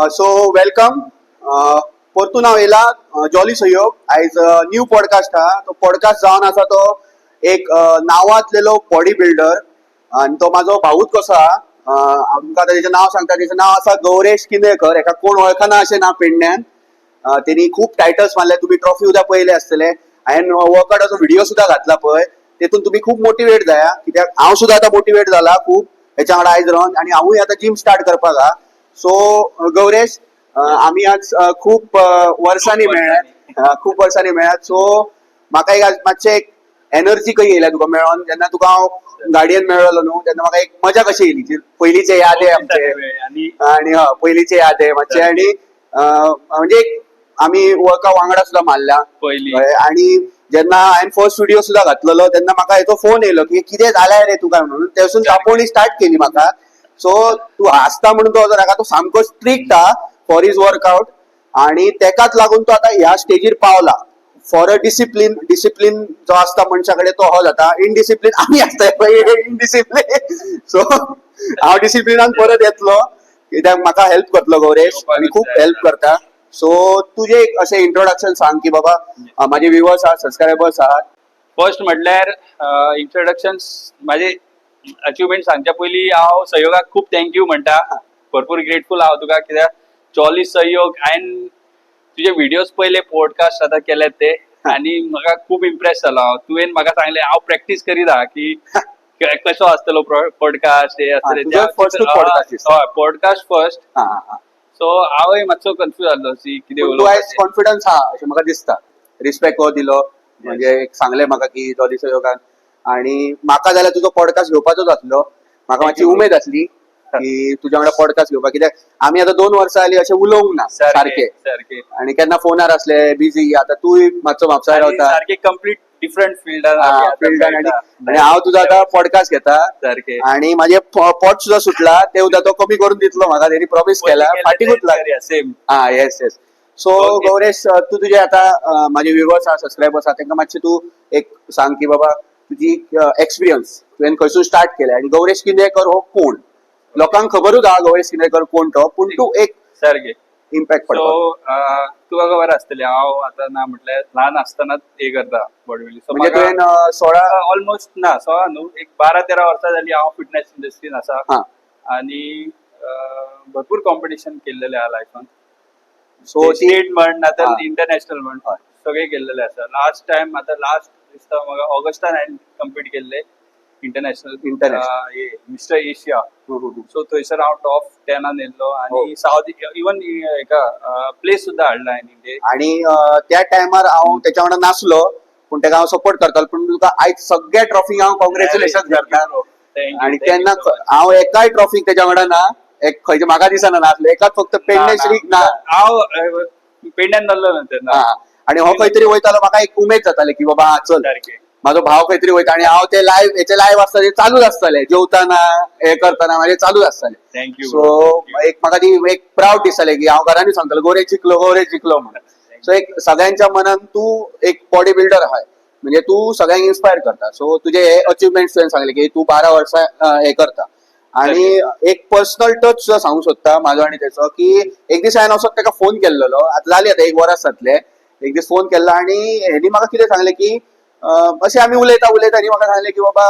So welcome. परतून हांव येयला जॉली सहयोग. आयज न्यू पॉडकास्ट हा. तो पॉडकास्ट जावन आसा तो एक नांवांतलेलो बॉडी बिल्डर आनी तो म्हाजो भाऊच कसो हा. आमकां आतां तेजें नांव सांगता. तेजें नांव आसा गौरेश किंदेकर. हेका कोण वळखना अशें ना पेडण्यान. तेणी खूब टायटल्स मारले. तुमी ट्रॉफी सुद्दां पयले आसतले. हांवें वर्कआउटाचो व्हिडिओ सुद्दां घातला पळय. तेतून तुमी खूब मोटिवेट जाया. कित्याक हांव सुद्दां आतां मोटिवेट जाला खूब हेच्या वांगडा आयज रावन. आनी हांवूय आतां जिम स्टार्ट करपाक हा. सो गौरेश, आम्ही आज खूप वर्षांनी मेळ्ळ्यात. खूप वर्षांनी मेळ्ळ्यात. सो म्हाका एक आज मातशें एक एनर्जी कशी येयल्या तुका मेळोन. जेन्ना तुका हांव गाडयेन मेळ्ळलो न्हू तेन्ना म्हाका एक मजा कशी येयली. पयलींचे यादे आमचे आनी पयलींचे यादे मातशे. आनी म्हणजे आमी वर्कआउट वांगडा सुद्दां मारल्या पयलीं. आनी जेन्ना हांवें फर्स्ट व्हिडिओ सुद्दां घातलेलो तेन्ना म्हाका हेचो फोन येयलो की कितें जालें रे तुका म्हणून. तेसून तापोवणी स्टार्ट केली म्हाका. सो तू हासता म्हणून तो नाका, तो सामको स्ट्रिक्ट हा फॉर हिज वर्कआउट. आणि तेकाच लागून तो आता ह्या स्टेजीर पावला. फॉर अ डिसिप्लीन जो आसता मनशा कडेन तो हो जाता. इनडिसिप्लीन आमी आसता इनडिसिप्लीन. सो हांव डिसिप्लिनान परत येतलो कित्याक म्हाका हेल्प करतलो गौरेश. आनी खूब हेल्प करता. सो तुजें एक अशें इंट्रोडक्शन सांग की बाबा म्हाजे व्ह्युअर्स आहात, सबस्क्रायबर्स आहात. फर्स्ट म्हटल्यार इंट्रोडक्शन माझे अचिवमेंट सांगच्या पयलीं हांव सहयोगाक खूब थँक्यू म्हणटा. भरपूर ग्रेटफूल हांव तुका. कित्याक जॉली सहयोग हांवें तुजे व्हिडिओज पयले, पॉडकास्ट आतां केलेत ते, आनी म्हाका खूब इम्प्रेस जालो हांव. तुवें म्हाका सांगलें हांव प्रॅक्टीस करीत आहा की कसो आसतलो पॉडकास्ट. हे आसतलें पॉडकास्ट फर्स्ट. सो हांवूय मातसो कन्फ्यूज जाल्लो कितें कॉन्फिडन्स हा अशें म्हाका दिसता. रिस्पेक्ट हो दिलो म्हणजे सांगलें म्हाका की जॉली सहयोगान. आणि म्हाका जाल्यार तुजो पॉडकास्ट घेवपाचोच आसलो. म्हाका मातशी उमेद आसली की तुज्या वांगडा पॉडकास्ट घेवपाक. कित्याक आमी आतां 2 वर्सां जालीं अशें उलोवंक ना सारखे. आनी केन्ना फोनार असले बिझी. आतां तूय मातसो म्हापसार रावता सारखे कंप्लीट डिफरंट फील्डान. आनी हांव तुजो आतां पॉडकास्ट घेता. आनी म्हाजे पोट सुद्दां सुटला. ते सुद्दां तो कमी करून दितलो म्हाका. तेणी प्रॉमिस केला. फाटीकूच लागल्या. सेम. येस. सो गौरेश, तू तुजे आतां म्हाजे व्ह्युअर्स आहा, सबस्क्रायबर्स आहा, तांकां मातशें तू एक सांग की बाबा तुजी एक्सपिरियन्स तुवें खंयसून स्टार्ट केलें. आनी गौरेश किंदेकर हो कोण. लोकांक खबरूच आहा गौरेश किंदेकर कोण तो. पूण तू एक सारखे इम्पॅक्ट पडटा. सो तुका खबर आसतलें हांव आतां ना म्हटल्यार ल्हान आसतनाच हे करता बॉडी बिल्डिंग. म्हणजे तुवें 16 ऑलमोस्ट ना 16 न्हू, एक 12-13 वर्सां जालीं हांव फिटनेस इंडस्ट्रीन आसा. आनी भरपूर कॉम्पिटिशन केल्लेलें आहा लायफान. सो स्टेट म्हण आतां इंटरनॅशनल म्हण सगळे केल्लेले आसा. लास्ट टायम आतां लास्ट दिसता म्हाका ऑगस्टान हांवें कम्पीट केल्ले इंटरनॅशनल मिस्टर एशिया. सो थंयसर हांव टॉप 10 येयल्लो. आनी साऊथ इवन हेका प्लेस सुद्दां हाडला हांवें. आणि त्या टायमार हांव तेच्या वांगडा नासलो पूण तेका हांव सपोर्ट करतालो. पूण तुका आयज सगळ्या ट्रॉफीक हांव कॉंग्रॅच्युलेशन करता. आनी तेन्ना हांव एकाय ट्रॉफीक तेच्या वांगडा ना. एक खंयच्या म्हाका दिसना नासलो. एकाच फक्त पेडणे श्रीक ना. हांव पेडण्यान जाल्लो ना तेन्ना. आनी हो खंय तरी वयतालो. म्हाका एक उमेद जाताली की बाबा चल म्हाजो भाव खंय तरी वयता. आनी हांव ते लायव्ह आसता ते चालूच आसताले. जेवताना हे करताना म्हाजे चालूच आसताले. थँक्यू. सो एक म्हाका ती एक प्राऊड दिसताले की हांव घरांनी सांगतालो गौरेश जिखलो म्हणून. सो एक सगळ्यांच्या मनान तू एक बॉडी बिल्डर आहाय म्हणजे तू सगळ्यांक इन्स्पायर करता. सो तुझे हे अचिव्हमेंट्स तुवें सांगले की तू 12 वर्सां हे करता. आणि एक पर्सनल टच सुद्दां सांगूंक सोदता म्हाजो आनी तेचो की एक दीस हांवें असो ताका फोन केल्लो. आतां जाली आतां 1 वरास जातले. एक दीस फोन केल्लो आनी हेणी म्हाका कितें सांगलें की अशें आमी उलयता आनी म्हाका सांगलें की बाबा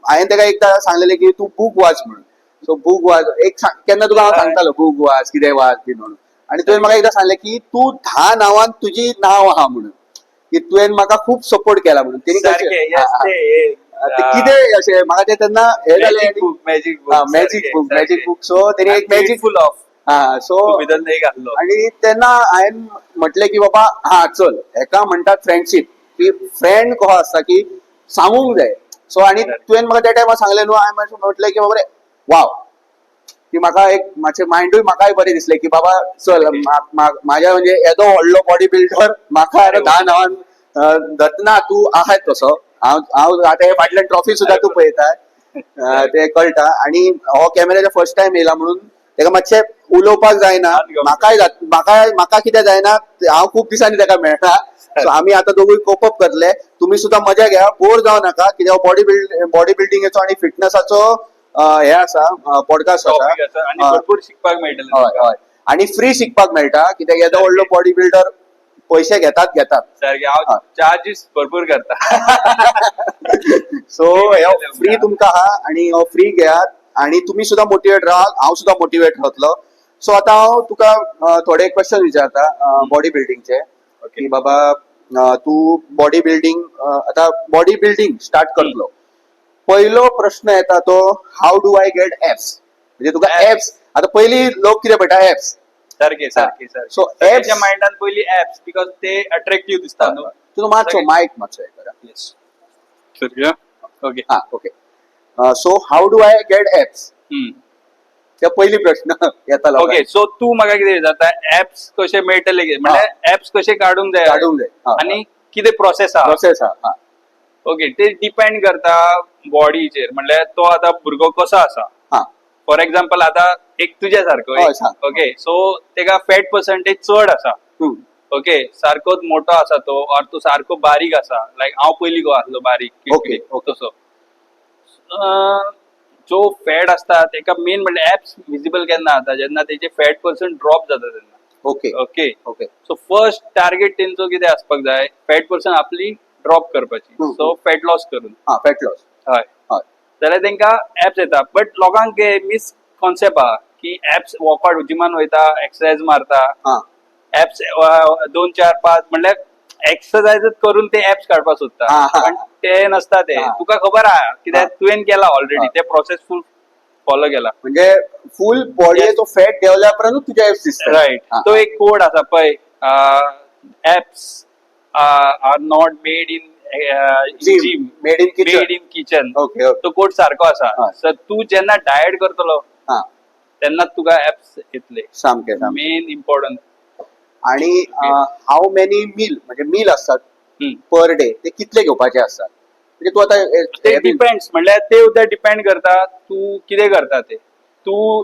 हांवें ताका एकदां सांगलेलें की तू बूक वाच म्हणून. सो बूक वाच एक केन्ना तुका हांव सांगतालो बूक वाच कितें वाच बी म्हणून. आनी तुवें म्हाका एकदां सांगलें की तू 10 नांवान तुजी नांव आहा म्हणून. की तुवें म्हाका खूब सपोर्ट केला म्हणून. कितें अशें म्हाका ते तेन्ना हे जालें मॅजीक बुक. सो तेणी एक मॅजीक फुल ऑफ सो आनी तेन्ना हांवें म्हटलें की बाबा चल हेका म्हणटात फ्रेंडशीप. की फ्रेंड कसो आसता की सांगूंक जाय. सो आनी तुवें म्हाका त्या टायमार सांगलें न्हू. हांवें म्हटलें की बाबा रे वाव की म्हाका एक मातशें मायंडूय म्हाकाय बरें दिसलें की बाबा चल म्हाज्या म्हणजे येदो व्हडलो बॉडी बिल्डर म्हाका 10 नांवान धरतना तू आहाय तसो. हांव आतां हे फाटल्यान ट्रॉफी सुद्दां तू पळयता ते कळटा. आनी हो कॅमेराच्या फर्स्ट टायम येयला म्हणून तेका मातशें उलोवपाक जायना. म्हाका कितें जायना हांव खूब दिसांनी तेका मेळटा. सो आमी आतां दोगूय कोपअप करतले. तुमी सुद्दां मजा घ्या. बोर जावं नाका. कित्याक बॉडी बिल्डिंगेचो आनी फिटनेसाचो हे आसा पॉडकास्ट आसा. भरपूर शिकपाक मेळटलें. आणि फ्री शिकपाक मेळटा कित्याक येदो व्हडलो बॉडी बिल्डर पैसे घेतात सारखे हांव चार्जीस भरपूर करता. सो फ्री तुमकां आहा आणि हो फ्री घेयात आणि तुम्ही सुद्धा मोटिवेट राहात, हांव सुद्धा मोटिवेट रावतलो. सो आता हांव तुका थोडे क्वेश्चन विचारता बॉडी बिल्डिंगचे की बाबा तू बॉडी बिल्डिंग आता बॉडी बिल्डिंग स्टार्ट करतलो. पहिलो प्रश्न येता तो how do I get apps, म्हणजे तुका एप्स आता पहिली लोक कितें पळयता एप्स. सारखे सारखे So, सारखे apps- त्याच्या माइंडात पहिली ऍप्स बिकॉज ते अट्रॅक्टिव्ह दिसतात न्हू. तुझो मातसो मायक मातसो हे करा. ओके. हा okay. So how do I get apps, ते पहिली प्रश्न येता ओके. सो तू म्हाका कितें विचारता ऍप्स कशे मेळटले म्हणजे ऍप्स कशे काडूंक जाय काडूंक जाय. हा. आणि कितें प्रोसेस आहा. प्रोसेस हा. ओके. ते डिपेंड करता बॉडीचेर, म्हणल्यार तो आता भुरगो कसो आसा. हा. फॉर एक्झाम्पल आता एक तुझ्या सारको हय, सांग. ओके. सो तेका फॅट पर्संटेज चड आसा. हम्म. ओके. सारकोच मोठो आसा तो और तो सारको बारीक आसा, लायक हांव पयलीं गो आसलो बारीक Okay, okay. तसो. जो फॅट असता तेका मेन म्हणजे ऍप्स विजिबल केन्ना जाता जेन्ना तेचे फॅट पर्संट ड्रॉप जाता तेन्ना. Okay okay. Okay. So first target तेंचो कितें आसपाक जाय, फॅट पर्संट आपली ड्रॉप करपाची. हम्म. सो फॅट लॉस करून हा फॅट लॉस. हय हय. जाल्यार तेंका ऍप्स येता. बट लोकांक मिस कॉन्सेप्ट आहा की ऍप्स वर्कआउट जिमान वयता एक्सरसाइज मारता हा. ऍप्स 2, 4, 5 म्हणल्यार एक्सरसाइजच करून ते ऍप्स काडपाक सोदता. हा, हा. पण ते नसता ते. हा. तुका खबर आहा कित्याक हा. तुवें केला ऑलरेडी हा. ते प्रोसेस फुल फॉलो केला. म्हणजे फुल बॉडीचो फॅट डेव्हलप करूनच तुझ्या एप्स दिसता. राईट. तो एक कोड आसा पळय, apps are not made in gym, made in made kitchen. In kitchen. Okay okay. तो कोड सारको आसा. हा. सो तू जेन्ना डायट करतलो हा. तेन्ना तुका ऍप्स येतले. सामके सामके. Main important. आणि हाऊ मेनी मील म्हणजे मील असतात हम्म. पर डे ते कितले घेवपाचे असतात, म्हणजे तू आता ते हे बी- डिपेंड्स, म्हणल्यार ते सुद्धा डिपेंड करता तू कितें करता ते. तू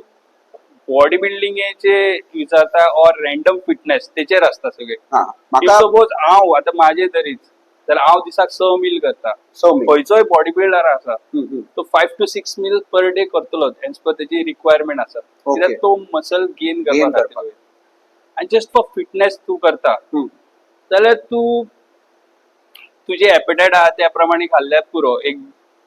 बॉडी बिल्डिंगेचे विचारता और रँडम फिटनेस तेचेर आसता सगळे. हा इफ म्हाका सपोज हांव आता माझे तरीच जाल्यार हांव दिसाक 6 मील करता. So meal. खंयचोय बॉडी बिल्डर आसा हम्म, हम्म. तो 5 to 6 मील पर डे करतलो एज पर तेची रिक्वायरमेंट आसा. Okay. कित्याक तो मसल गेन Gain करपाक करपाक. आणि जस्ट फॉर फिटनेस तू करता हम्म. जाल्यार तू तुझे एपेटायट आहा त्या प्रमाणे खाल्ल्यार पुरो. एक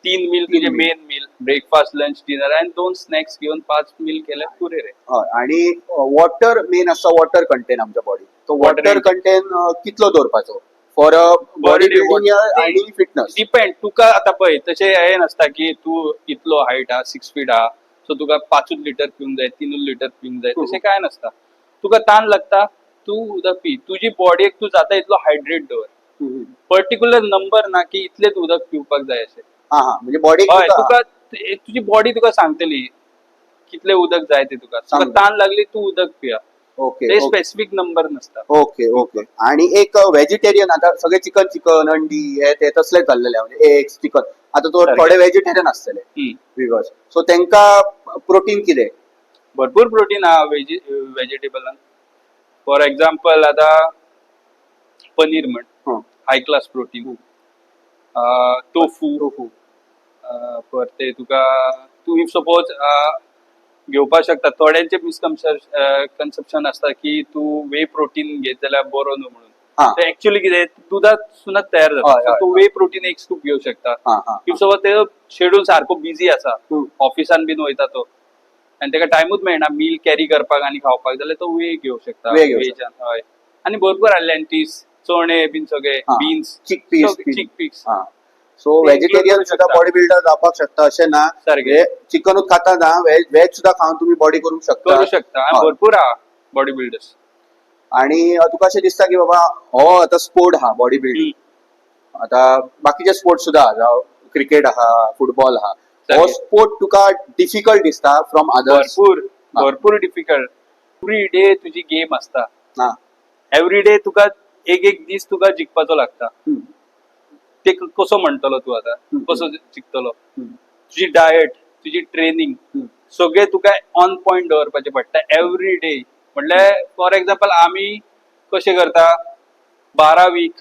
3 मील तुझे meal. Main meal, breakfast lunch dinner आणि 2 स्नॅक्स घेऊन 5 मील केल्यार पुरे रे. हय. आणि वॉटर मेन आसता, वॉटर कंटेन आमच्या बॉडी. तो Water वॉटर intake. कंटेन कितलो दवरपाचो for body day building water. आणि फिटनेस. डिपेंड. तुका आता पळय तशें हे नसता की तू इतलो हायट आहा 6 फीट आहा सो तुका 5 लिटर पिवंक जाय, 3 लिटर पिवंक जाय, तशें काय नसता. तुका ताण लागता तू उदक पी. तुजी बॉडीक तू जाता इतलो हायड्रेट दवर. पर्टिक्युलर नंबर ना की इतलेच उदक पिवपाक जाय अशें. हा हा म्हणजे बॉडी हय. तुका तुजी बॉडी तुका सांगतली कितले उदक जाय ते तुका. तुका सांगता. ताण लागली तू उदक पिया. ओके ते ओके स्पेसिफिक नंबर नसता. Okay okay. आणि एक व्हेजिटेरियन आता सगळे चिकन चिकन अंडी हे ते तसले चाललेले म्हणजे एग्स चिकन. आता तो सारकें. थोडे व्हेजिटेरियन असतले हम्म. व्ह्युअर्स, सो त्यांका प्रोटीन कितें. भरपूर प्रोटीन आहा व्हेजिटेबलान. फॉर एक्झाम्पल आता पनीर म्हण, हं. High class protein. Tofu tofu. पर ते तुका तू इफ सपोज घेवपाक शकता. थोड्यांचे मिसकन्सेप्शन असता की तू वे प्रोटीन घेत जाल्यार बरो न्हू म्हणून. हा. ते ऍक्च्युअली कितें दुधासूनच तयार हय, जाता. हय, तू वे प्रोटीन एक स्कूप घेवं शकता. हा हा इफ सपोज ते शेड्यूल सारको बिझी आसा, हम्म. ऑफिसान बीन वयता तो आणि ताका टायमूच मेळना मील कॅरी करपाक आनी खावपाक, जाल्यार तो वे घेवं शकता. Whey घेवं वेजान. हय. आणि भरपूर लॅन्टीस, चणे बीन सगळे, हा. Beans, chickpeas. चिकपीस. हा. सो ते व्हेजिटेरियन करू सुद्धा शकता. बॉडी बिल्डर जावपाक शकता अशें ना. सारकें. चिकनूच खाता ना, व्हेज सुद्धा खाऊन तुम्ही बॉडी करू शकता. करू शकता. आणि हय. भरपूर आहा बॉडी बिल्डर्स. आणि तुका अशें दिसता की बाबा हो आता स्पोर्ट हा बॉडी बिल्डिंग. आता बाकीचे स्पोर्ट सुद्धा आहा, क्रिकेट आहा, फुटबॉल आहा. हो सारकें. स्पोर्ट तुका डिफिकल्ट दिसता फ्रॉम अदर्स. भरपूर डिफिकल्ट. एव्हरी डे तुजी गेम असता. हा. एव्हरी डे तुका एक दीस तुका जिखपाचो लागता. हम्म. ते कसो म्हणटलो तू आता, हम्म. कसो जिखतलो. हम्म. तुजी डायट, तुजी ट्रेनिंग हम्म. सगळे तुका ऑन पॉइंट दवरपाचे पडटा एव्हरी डे. म्हणल्यार फॉर एक्झाम्पल आमी कशें करता 12 वीक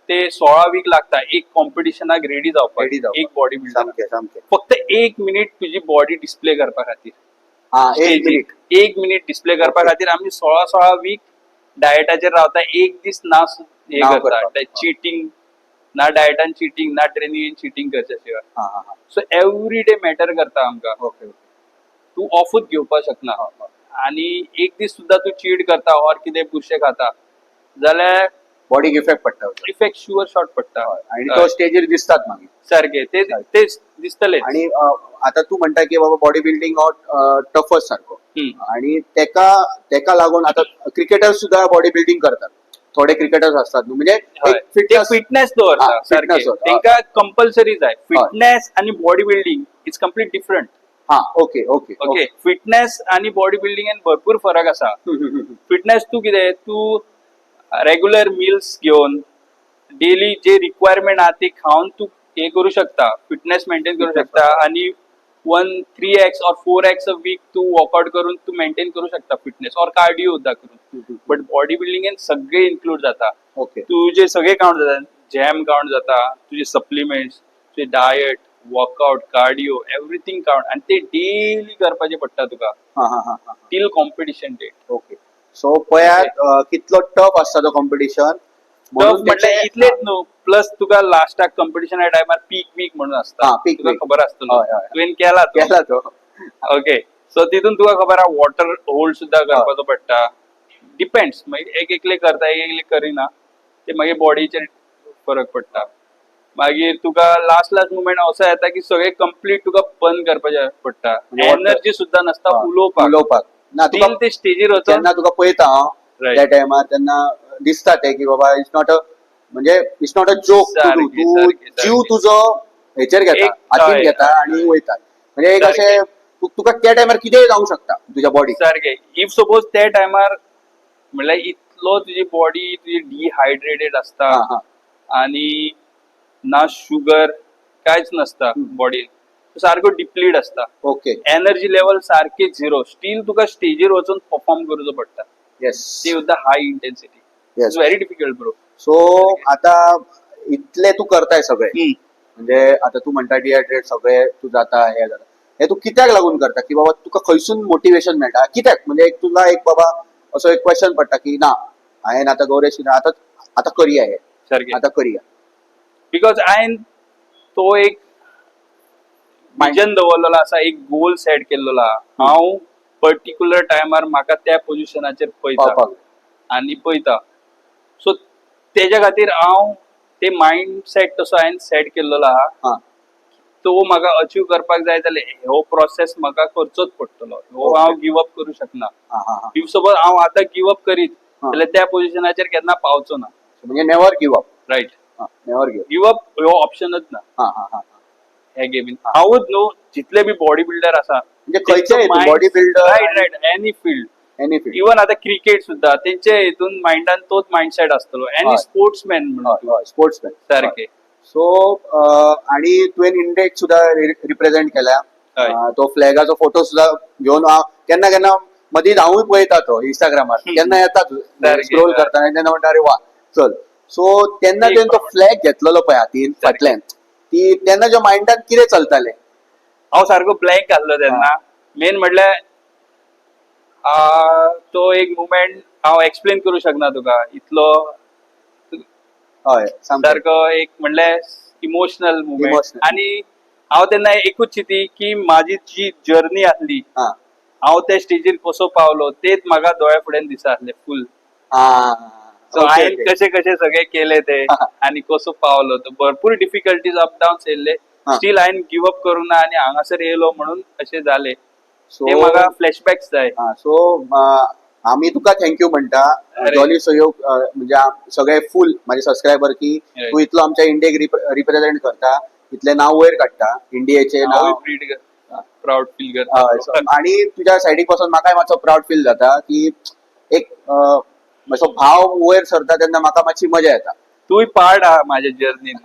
ते 16 वीक लागता एक कॉम्पिटिशनाक रेडी जावपाक. Ready जावपाक. एक बॉडी बिल्डर सामकें सामकें. फक्त 1 मिनिट तुजी बॉडी डिस्प्ले करपा खातीर. हा, 1 मिनिट. 1 मिनिट डिस्प्ले करपा खातीर आमी 16 वीक डायटाचेर रावता. एक दीस ना हे नाव करता करता. चिटींग, ना डायटान चिटींग, ना ट्रेनिंग चिटींग करच्या शिवाय. हा हा हा. सो एवरी डे मॅटर करता आमकां. Okay okay. तू ऑफूच घेवपाक शकना. आनी एक दीस सुद्दां तू चीट करता ऑर कितें बुरशें खाता जाल्यार बॉडीक इफेक्ट पडटा इफेक्ट शुअर शॉट पडटा. आणि तो स्टेजीर दिसतात मागीर. सारखे तेच दिसतलेच. आणि आता तू म्हणटा की बाबा बॉडी बिल्डिंग हो टफच सारको. आणि तेका लागून आता क्रिकेटर सुद्धा बॉडी बिल्डिंग करतात. थोडे क्रिकेटर्स असतात न्हू, म्हणजे फिटनेस दवरता हा, सारखे. fitness दवरता. तेंका कंपल्सरी जाय. फिटनेस आणि body building is complete different. हा, ओके ओके ओके, फिटनेस आणि बॉडी बिल्डिंगेन भरपूर फरक आसा. फिटनेस तू कितें, तू रेग्युलर मिल्स घेवन डेली जे रिक्वायरमेंट आहा ते खाऊन तू हे करू शकता, फिटनेस मेंटेन करू शकता. आणि 3x or 4x a week तू वर्कआउट करून तू मेंटेन करू शकता फिटनेस और कार्डिओ सुद्धा करून. बट बॉडी बिल्डिंगेन सगळे इन्क्लूड जाता. ओके. तुझे सगळे काउंट जातात. जॅम काउंट जाता, तुझे सप्लिमेंट्स, तुझे diet, workout, cardio, everything count. आणि ते डेली करपाचे पडटा तुका till competition day. Okay. So पळयात कितलो टफ असता तो कॉम्पिटिशन. म्हटल्यार इतलेच न्हू, प्लस तुका लास्टाक कॉम्पिटिशना टायमार पीक वीक म्हणून असता. हा, peak तुका week. खबर आसतलो, हय, हय. तुवें केला तो. केला तो. ओके, सो तितून तुका खबर आहा वॉटर होल्ड सुद्धा करपाचो पडटा. डिपेंड्स, मागीर एक एकले करता, एक एकले करिना, ते मागीर बॉडीचेर फरक पडटा. मागीर तुका लास्ट मुमेंट असो येता की सगळे कंप्लीट तुका बंद करपाचे पडटा. म्हणजे एनर्जी सुद्धा नसता उलोवपाक. ना तुका Till ते स्टेजीर वचून जेन्ना तुका पळयता हांव Right. त्या टायमार, तेन्ना दिसता ते की बाबा इट्स नॉट अ जोक. सारकें, तू सारकें, जीव सारकें. तुजो हेचेर घेता, एक- हातीन हय, घेता हय, आणि हय. वयता. म्हणजे एक सारकें. अशें तुका त्या टायमार कितेंय जावंक शकता तुज्या बॉडीक. सारखे. इफ सपोज त्या टायमार म्हणल्यार इतलो तुजी बॉडी तुजी डिहायड्रेटेड असता हा हा. आणि ना शुगर कांयच नसता बॉडीन, सारको डिप्लीट असता. ओके. एनर्जी लेवल सारखे झिरो. स्टील तुका स्टेजीर वचून परफॉर्म करूचो पडटा. येस ती सुद्धा high intensity. Yes. It's very difficult bro. So आता इतले तू करताय सगळे, म्हणजे आता तू म्हणटा डिहायड्रेट सगळे तू जाता, हे जाता, हे तू कित्याक लागून करता की बाबा तुका खंयसून मोटिवेशन मेळटा कित्याक? म्हणजे तुला एक बाबा असो एक क्वेश्चन पडटा की ना हांवें आता गौरेश आता करूया हे, सारखे. आता करूया. बिकॉज हांवें तो एक विजन दवरलेलो आसा, एक गोल सेट केल्लो आहा. हांव पर्टिक्युलर टायमार म्हाका त्या पोझिशनाचेर पळयता पावपाक. आणि पळयता. सो तेज्या खातीर हांव ते माइंड सेट तसो हांवें सेट केल्लो आहा. हा. तो म्हाका अचीव करपाक जाय जाल्यार हो प्रोसेस म्हाका करचोच पडटलो. हो Okay. हांव गिव अप करूं शकना. हा हा हा. इफ सपोज हांव आतां गिव अप करीत हा. जाल्यार त्या पोझिशनाचेर केन्ना पावचो ना. म्हणजे never give up. Right. Never give. Give up हो ऑप्शनच ना हा हा हा. हे गेमीन. हांवूच न्हू, जितले बी बॉडी बिल्डर आसा, म्हणजे खंयचे body builder, right any field, any field. Even आता क्रिकेट सुद्धा तेंचे हितून माइंडान तोच माइंडसेट असतलो. एनी हय. स्पोर्ट्समॅन म्हणून स्पोर्ट्समॅन सारखे. सो आणि तुवें इंडियेक सुद्धा रिप्रेझेंट केल्या. हय. तो फ्लॅगाचो फोटो सुद्धा घेवन हांव केन्ना केन्ना मदींच हांवूय पळयता तो इंस्टाग्रामार. केन्ना येता सारकें. स्क्रोल करता तेन्ना म्हणटा अरे वा चल. सो तेन्ना एक तुवें तो फ्लॅग घेतलेलो पळय हातीन फाटल्यान, ती तेन्ना ज्या माइंडान कितें चलतालें? हांव सारको ब्लँक आसलो तेन्ना. मेन म्हटल्यार तो एक मुमेंट हांव एक्सप्लेन करू शकना तुका. इतलो हय सांग. सारको एक म्हणल्यार इमोशनल मुमेंट. Emotional. आणि हांव तेन्ना एकूच चिती की माझी जी जर्नी आसली, हा हांव त्या स्टेजीर कसो पावलो तेच म्हाका दोळ्या फुड्यान दिसा आसले फुल. हा. सो Okay, हांवें okay. कशे कशे सगळे केले ते आणि कसो पावलो तो. भरपूर डिफिकल्टीज अप डाऊन्स येयले. हा. स्टील हांवें गिव अप करूं ना आणि हांगासर येयलो म्हणून अशें जाले. सो ते म्हाका फ्लॅशबॅक्स जाय. सो आम्ही तुका थँक्यू म्हणटा अरे. जॉली सहयोग म्हणजे सगळे फुल माझे सबस्क्रायबर की Right. तू इतलो आमच्या इंडियेक रिप्रेझेंट करता, इतले नाव वयर काडटा इंडियेचे नाव. प्राऊड फील हय, so करता. आणि तुझ्या सायडीक पासून म्हाकाय मातसो प्राऊड फील जाता की एक मातसो भाव वयर सरता तेन्ना म्हाका मातशी मजा येता. तूय पार्ट आहा माझ्या जर्नीन.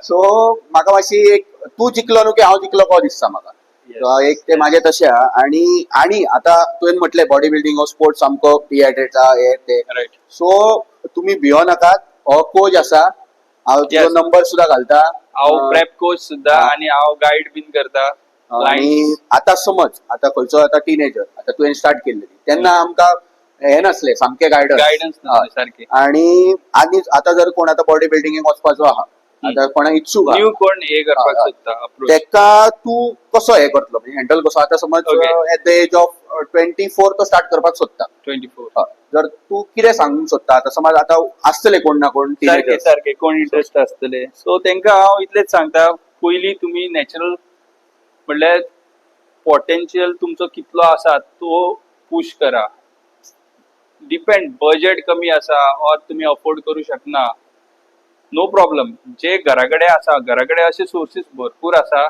सो म्हाका मातशी एक तू जिंकलो न्हू की हांव जिंकलो को दिसता म्हाका. So, एक ते माझे तशे आहा. आणि आता तुवें म्हटले बॉडी बिल्डिंग हो स्पोर्ट्स सामको डिहायड्रेट हे ते. रायट. सो तुम्ही भियो नाकात, हो कोच आसा, हांव तुजो Yes. नंबर सुद्धा घालता. हांव प्रेप कोच सुद्धा आणि हांव गाईड बीन करता. आणि आता समज आता खंयचो आता टीनेजर आता तुवें स्टार्ट केल्ली तेन्ना आमकां हे नसले सामके गायडन्स सारखे आणि आनी आता जर कोण आता बॉडी बिल्डिंगेक वचपाचो आहा आता कोणाक इच्छुक न्यू कोण हे करपाक सोदता अप्रोच तेका तू कसो हे करतलो म्हणजे हँडल कसो आता समज Okay. At the age of 24 तो स्टार्ट करपाक सोदता 24 जर तू कितें सांगूंक सोदता आता समज आता आसतले कोण ना कोण सारखे teenagers. सारखे कोण इंटरेस्ट असतले सो तेंका हांव इतलेच सांगता पयली तुमी नॅचरल म्हणल्यार पोटेन्शियल तुमचो कितलो आसा तो पुश करा डिपेंड बजेट कमी आसा और तुम्ही अफोर्ड करू शकना नो प्रॉब्लेम जे घराकडे आसा घराकडे असे सोर्सेस भरपूर आसा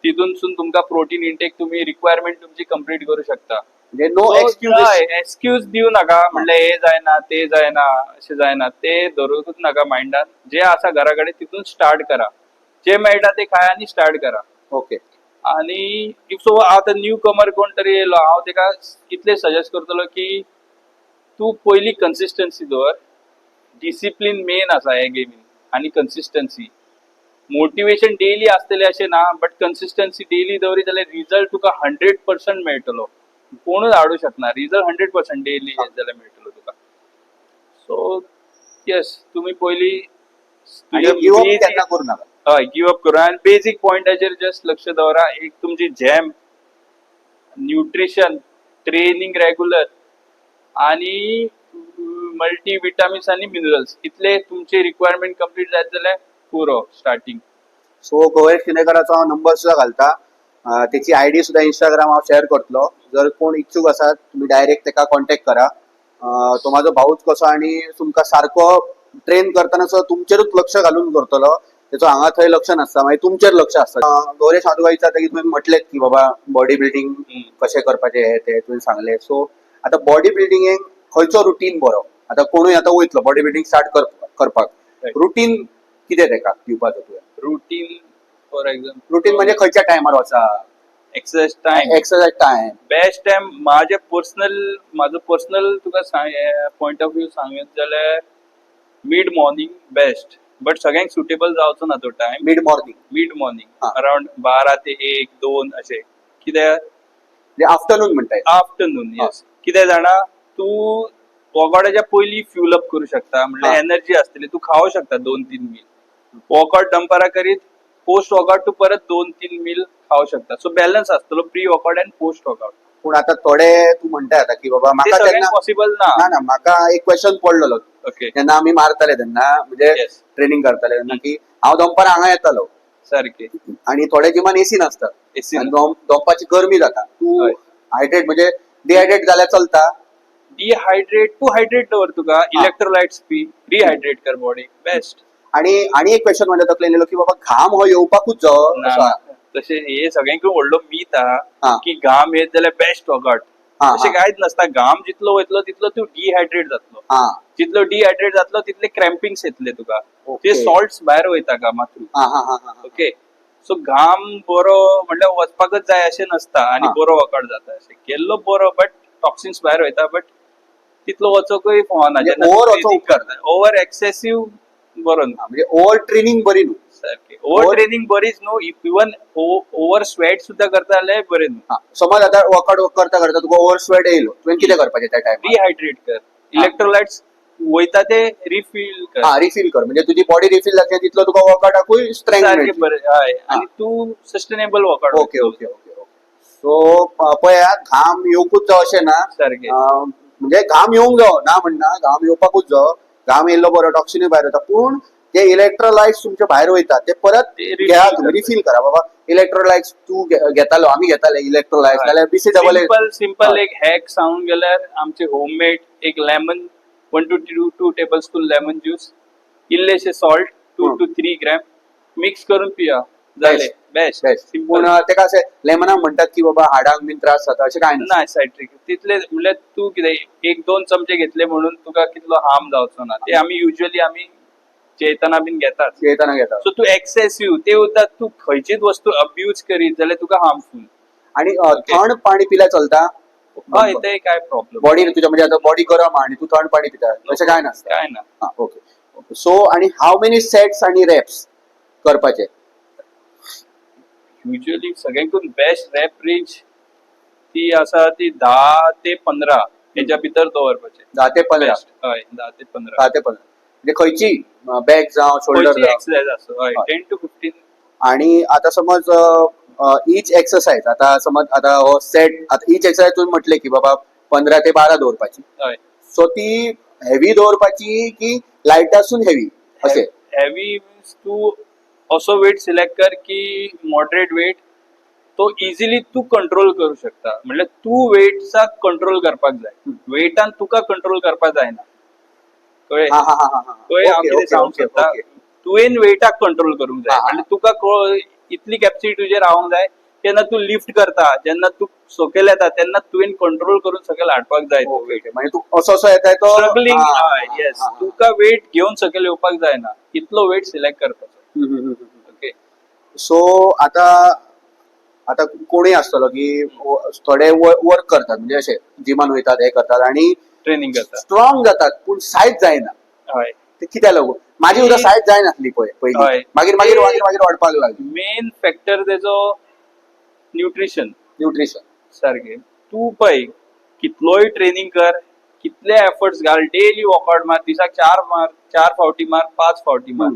तितूनसून तुमकां प्रोटीन इंटेक तुम्ही रिक्वायरमेंट तुमची कंप्लीट करू शकता म्हणजे नो एक्सक्यूज एक्सक्यूज दिवू नका म्हणल्यार हे जायना ते जायना अशें जायना ते धरूच नका माइंडान जे आसा घराकडे तितून स्टार्ट करा जे मेळटा ते खाय आनी स्टार्ट करा ओके आणि इफ सो आता न्यू कमर कोण तरी येयलो हांव तेका इतले सजेस्ट करतलो की तू पयली कन्सिस्टन्सी दवर डिसिप्लीन मेन आसा हे गेमीन आणि कन्सिस्टन्सी मोटिवेशन डेली आसतले अशें ना बट कन्सिस्टन्सी डेली दवरी जाल्यार रिजल्ट तुका 100% मेळटलो कोणूच हाडू शकना रिजल्ट 100% डेली जाल्यार मेळटलो तुका सो येस तुम्ही पयली आणि गिव अप केन्ना करू नाका हय गिव अप करा आनी बेसिक पॉइंटाचेर जस्ट लक्ष दवरा एक तुमची जॅम न्यूट्रिशन ट्रेनिंग रेग्युलर आणि मल्टी विटामिन्स आणि मिनरल्स इतले तुमचे रिक्वायरमेंट कंप्लीट जायत जाल्यार पुरो स्टार्टिंग सो गोवेश किनेकराचो हांव नंबर सुद्धा घालता त्याची आयडी सुद्धा इंस्टाग्राम हांव शेअर करतलो जर कोण इच्छुक आसात तुम्ही डायरेक्ट तेका कॉन्टॅक्ट करा तो माझो भाऊच कसो आणि तुमकां सारको ट्रेन करतना सुद्धा तुमचेरूच लक्ष घालून करतलो त्याचं हांगा थंय लक्ष नासता मागीर तुमचेर लक्ष आसता गौरेश हांव तुका विचारता की तुवें म्हटलेत की बाबा बॉडी बिल्डिंग कशें करपाचें हे ते तुवें सांगलें सो आता बॉडी बिल्डिंगेक खंयचो रुटीन बरो आता कोणूय आता वयतलो बॉडी बिल्डिंग स्टार्ट करपाक रुटीन कितें तेका दिवपाचो तुवें रुटीन फॉर एक्झाम्पल रुटीन म्हणजे खंयच्या टायमार वचा exercise time exercise time best time माझो पर्सनल तुका पॉइंट ऑफ व्यू सांगत जाल्यार मिड मॉर्निंग बेस्ट बट सगळ्यांक सुटेबल जावचो ना तो टाइम मिड मॉर्निंग अराउंड 12 ते 1 2 अशें कित्याक आफ्टरनून म्हणटाय आफ्टरनून येस कितें जाणा तू वॉकआउटाच्या पयलीं फ्यूल अप करू शकता म्हणजे एनर्जी असतली तू खावं शकता 2-3 मील वॉकआउट दंपारा करीत पोस्ट वॉकआउट तू परत 2-3 मील खावं शकता सो बॅलन्स असतलो pre walkout and post walkout पूण आता थोडे तू म्हणटाय आता की बाबा म्हाका तेन्ना पॉसिबल ना ना म्हाका एक क्वेश्चन पडलेलो ओके जेन्ना आमी मारताले तेन्ना म्हणजे Yes. ट्रेनिंग करताले तेन्ना की हांव दनपार हांगा येतालो सारखे आणि थोड्या जिमान एसी नासता एसी आणि दनपारची गरमी जाता तू हय. हायड्रेट म्हणजे डिहायड्रेट जाल्यार चलता डिहायड्रेट टू हायड्रेट दवर तुका इलेक्ट्रोलाइट्स पी रिहायड्रेट कर बॉडी बेस्ट आणि एक क्वेश्चन म्हणजे तकलेन येयलो की बाबा घाम हो येवपाकूच जाय असो आहा. तसे हे सगळ्यांक व्हडलो मीथ हा. आहा की घाम येत जाल्यार बेस्ट वॉकआउट हा, अशें हा. कांयच नसता घाम जितलो वयतलो तितलो तू डिहायड्रेट जातलो हा जितलो डिहायड्रेट जातलो तितले क्रॅम्पिंग्स येतले तुका Okay. ते सॉल्ट्स भायर वयता घामा थ्रू हा हा हा हा ओके सो घाम बरो म्हणल्यार वचपाकच जाय अशें नसता आणि हा. बरो वर्कआउट जाता अशें केल्लो बरो बट टॉक्सिन्स भायर वयता बट तितलो वचोकूय फोना म्हणजे over वचोंक करता ओव्हर एक्सेसिव्ह बरो न्हू म्हणजे ओव्हर ट्रेनिंग बरी न्हू सारखे ओव्हर ट्रेनिंग बरीच न्हू इवन ओव्हर स्वेट सुद्धा करता जाल्यार बरें न्हू हा. समज आता वर्कआउट करता करता तुका ओव्हर स्वेट येयलो तुवें कितें करपाचें त्या टायमार रिहायड्रेट कर इलेक्ट्रोलाइट्स वयता ते रिफिल कर हा रिफिल कर म्हणजे तुझी बॉडी रिफिल जातली तितलो तुका वर्कआउटाकूय स्ट्रेंथ सारखे मेळटली बरें हय आणि तू sustainable workout okay okay okay okay so पळयात घाम येवकूच जाय अशें ना सारखे म्हणजे घाम येवंक जायो ना म्हणना घाम येवपाकूच जायो घाम येयल्लो बरो टॉक्सिनूय भायर वता पूण जे इलेक्ट्रोलाइट्स तुमचे भायर वयता ते परत ते घ्या refill तुम्ही करता. रिफिल करा बाबा इलेक्ट्रोलाइट्स तू घेतालो आम्ही घेताले इलेक्ट्रोलाइट्स जाल्यार बीसी डबल सिंपल एक हॅक सांगून गेल्यार आमचे होममेड एक lemon 1 to 2 table spoon lemon juice इल्लेशे सॉल्ट 2 to 3 ग्रॅम मिक्स करून पिया जाले बेस्ट पूण सिंपल तेका अशें लेमनाक म्हणटात की बाबा हाडांक बीन त्रास जाता अशें काय ना ना सायट्रिक तितले म्हणल्यार तू कितें 1-2 चमचे घेतले म्हणून तुका कितलो हार्म जावचो ना ते आमी युजली आमी जेयतना बीन घेतात येताना घेता सो तू एक्सेसिव्ह ते सुद्धा तू खंयचीच वस्तू अब्यूज करीत जाल्यार तुका हार्मफुल आणि थंड पाणी पिल्यार चलता हय ते काय प्रॉब्लेम बॉडी तुझ्या म्हणजे आता बॉडी गरम आणि तू थंड पाणी पिता तशें काय नासता काय ना ओके सो आणि हाऊ मेनी सेट्स आणि रेप्स करपाचे युजली सगळ्यांकून बेस्ट रॅप रेंज ती आसा ती 10 ते 15 हेच्या भितर दवरपाचे 10 ते 15 बेस्ट हय 10 ते 15 10 ते 15 म्हणजे खंयची बॅक जावं शोल्डर जावं एक्सरसाइज असो हय हय. 10 to 15 आणि आता समज इच एक्सरसाइज आता समज आता हो सेट आता इच एक्सरसाइज तुम्ही म्हटले की बाबा 15 ते 12 दवरपाची हय सो ती हेवी दवरपाची की लायटासून हेवी असे हेवी मीन्स तू असो वेट सिलेक्ट कर की मॉडरेट वेट तो इझिली तू कंट्रोल करू शकता म्हणजे तू वेटचा कंट्रोल करपाक जाय वेटान तुका कंट्रोल करपाक जायना कळ्ळें हा हा हा हा हा कळ्ळें हांव ओके कितें ओके सांगूंक ओके सोदता ओके तुवें वेटाक कंट्रोल करूंक जाय हा, हा. म्हणजे तुका इतली कॅपॅसिटी तुजेर रावंक जाय जेन्ना तू लिफ्ट करता जेन्ना तू सकयल येता तेन्ना तुवें कंट्रोल करून सकयल हाडपाक जाय तो ओके वेट ओके म्हणजे तू असो असो येताय तो स्ट्रगलिंग हा, हा, हा, येस हा, हा. तुका वेट घेवन सकयल येवपाक जायना इतलो वेट सिलेक्ट करपाचो हम्म, हम्म, हम्म. ओके सो आता आता कोणी आसतलो की थोडे वर्क करतात म्हणजे असे जिमान वयतात हे करतात आणि ट्रेनिंग करता स्ट्रॉंग जातात पूण सायज जायना हय ते कित्याक लागून माझी सुद्दां सायज जायनासली पळय हय. पयलीं मागीर मागीर मागीर मागीर वाडपाक लागली मेन फॅक्टर तेजो न्यूट्रिशन न्यूट्रिशन सारखे तू पळय कितलोय ट्रेनिंग कर कितले एफर्ट्स घाल डेली वर्कआउट मार दिसाक 4 फावटी मार 5 फावटी मार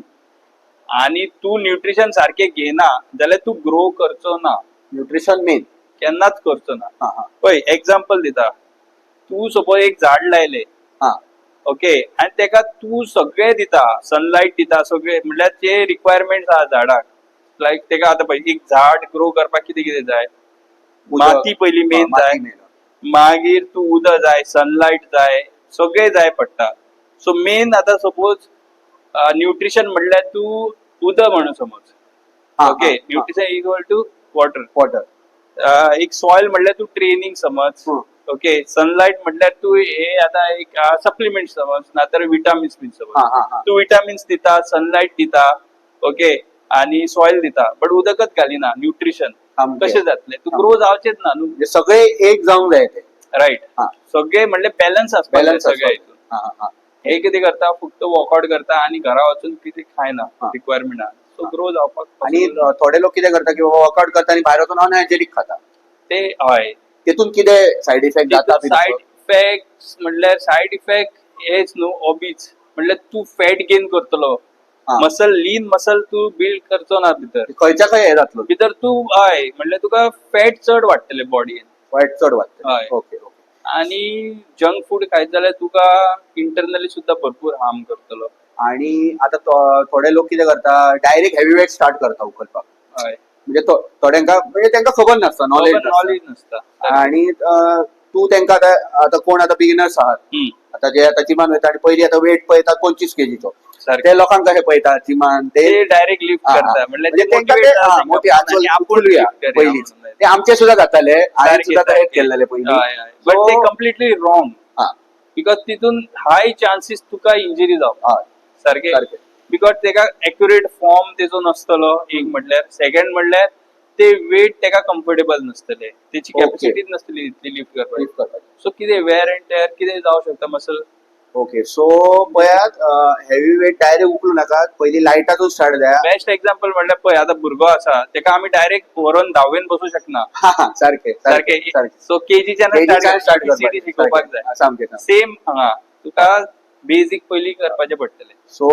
आणि तू न्यूट्रिशन सारखे घेना जाल्यार तू ग्रो करचो ना न्यूट्रिशन मेन केन्नाच करचो ना हा हा पळय एक्झाम्पल दिता तू सपोज एक झाड लायले हा ओके आणि तेका तू सगळे दिता सनलाइट दिता सगळे म्हणल्यार जे रिक्वायरमेंट आहा झाडाक लायक तेका आतां पळय एक झाड ग्रो करपाक कितें कितें जाय माती पयली मेन जाय मागीर तू उदक जाय सनलाइट जाय सगळे जाय पडटा सो मेन आतां सपोज न्यूट्रिशन म्हणल्यार तू उदक म्हणून समज okay nutrition equal to water water एक सॉइल म्हणल्यार तू ट्रेनिंग समज ओके सनलाइट म्हटल्यार तू हे आता एक सप्लिमेंट समज नातर विटामिन्स बी समज हा हा हा तू विटामिन्स दिता सनलाइट दिता ओके आणि सॉइल दिता बट उदकच घालिना न्यूट्रिशन सामकें. कशें जातले तू ग्रो जावचेच ना न्हू म्हणजे सगळे एक जावंक जाय ते राईट हा. सगळे म्हणले बॅलन्स आसपाक जाय बॅलन्स सगळ्या हितून हा हा हा हे कितें करता फक्त वर्कआउट करता आणि घरा वचून कितें खायना हा. रिक्वायरमेंट सो ग्रो जावपाक आणि possible ना. थोडे लोक कितें करता की वर्कआउट करता आणि भायर वचून अनहायजेनिक खाता ते हय तेतून कितें सायड इफेक्ट जाता बी सायड इफेक्ट म्हणल्यार सायड इफेक्ट हेच न्हू ऑबीज म्हणल्यार तू फॅट गेन करतलो हा. मसल लीन मसल तू बिल्ड करचो ना भितर खंयच्या खंय हे जातलो भितर तू हय म्हणल्यार तुका फॅट चड वाडटले बॉडीन वायट चड वाडटा हय. ओके ओके आणि जंक फूड खायत जाल्यार तुका इंटरनली सुद्धा भरपूर हार्म करतलो आणि आता थोडे लोक कितें करता डायरेक्ट हेवी वेट स्टार्ट करता उखलपाक हय म्हणजे थोड्यांका म्हणजे तांकां खबर नासता नॉलेज नॉलेज नसता आणि तू तांकां आता कोण आता बिगिनर्स आहात हम्म, आता जे आता जिमान वयता आणि पयली आता वेट पळयतात 25 केजीचो सारकें. ते लोकांक कशें पळयतात जिमान ते डायरेक्ट लिफ्ट हा, हा. करता म्हणल्यार म्हणजे ते तांकां motivate ते जाता मोठी तांकां आजकाल आणि आपूण उखलुया lift करुया पयलीच म्हणून. ते आमचे सुद्धा जाताले हांवें सारकें, सुद्धा तयार सारकें. केलेले पयली हय, हय. बट ते कम्प्लिटली रॉंग हा बिकॉज तितून हाय चान्सीस तुका इंजरी जावपाक हय सारखे सारकें बिकॉज तेका एक्युरेट फॉर्म तेजो नसतलो एक म्हणल्यार सेकंड म्हणल्यार ते वेट तेका कम्फर्टेबल नसतले तेची Okay. कॅपॅसिटीच नसतली इतली लिफ्ट करपाची लिफ्ट करपाची सो कितें वेअर अँड टेअर कितें जावं शकता मसल ओके सो पळयात हेवी वेट डायरेक्ट उखलू नाकात पयली लायटातून स्टार्ट द्या बेस्ट एक्झाम्पल म्हणल्यार पळय आतां भुरगो आसा तेका आमी डायरेक्ट व्हरून धावेन बसूं शकना हा हा सारकें सारखे सारकें सो केजीच्यान स्टार्ट स्टार्ट शिकोवपाक जाय सामकें सेम हांगा तुका बेजीक पयली करपाचें पडटलें सो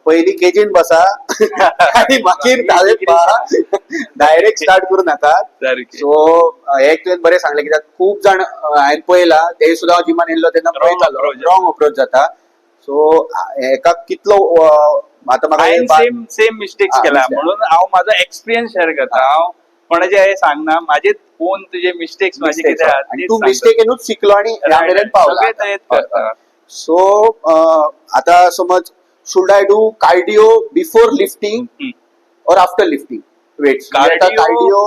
पयली केजीन बसा आणि मागीर धावेक डायरेक्ट स्टार्ट करू नाकात सारकें सो एक तुवें बरें सांगलें कित्याक खूब जाण हांवें पळयला ते सुद्दां जिमान येयल्लो तेन्ना Wrong पळयतालो approach. रॉंग अप्रोच जाता सो हेका कितलो आता हांवें म्हाका सेम मिस्टेक्स हा, केला mistake. म्हणून हांव म्हाजो एक्सपिरियन्स शेअर करता हांव कोणाचे हे सांगना माझे ओन तुझे मिस्टेक्स माझे mistakes कितें आहात आणि तेच तू सांगता. मिस्टेकेनूच शिकलो आणि ह्या Right, मेरेन right. पावला सगळे तेच करता. सो आता समज should I do cardio before lifting hmm. और after lifting weights Cardio- cardio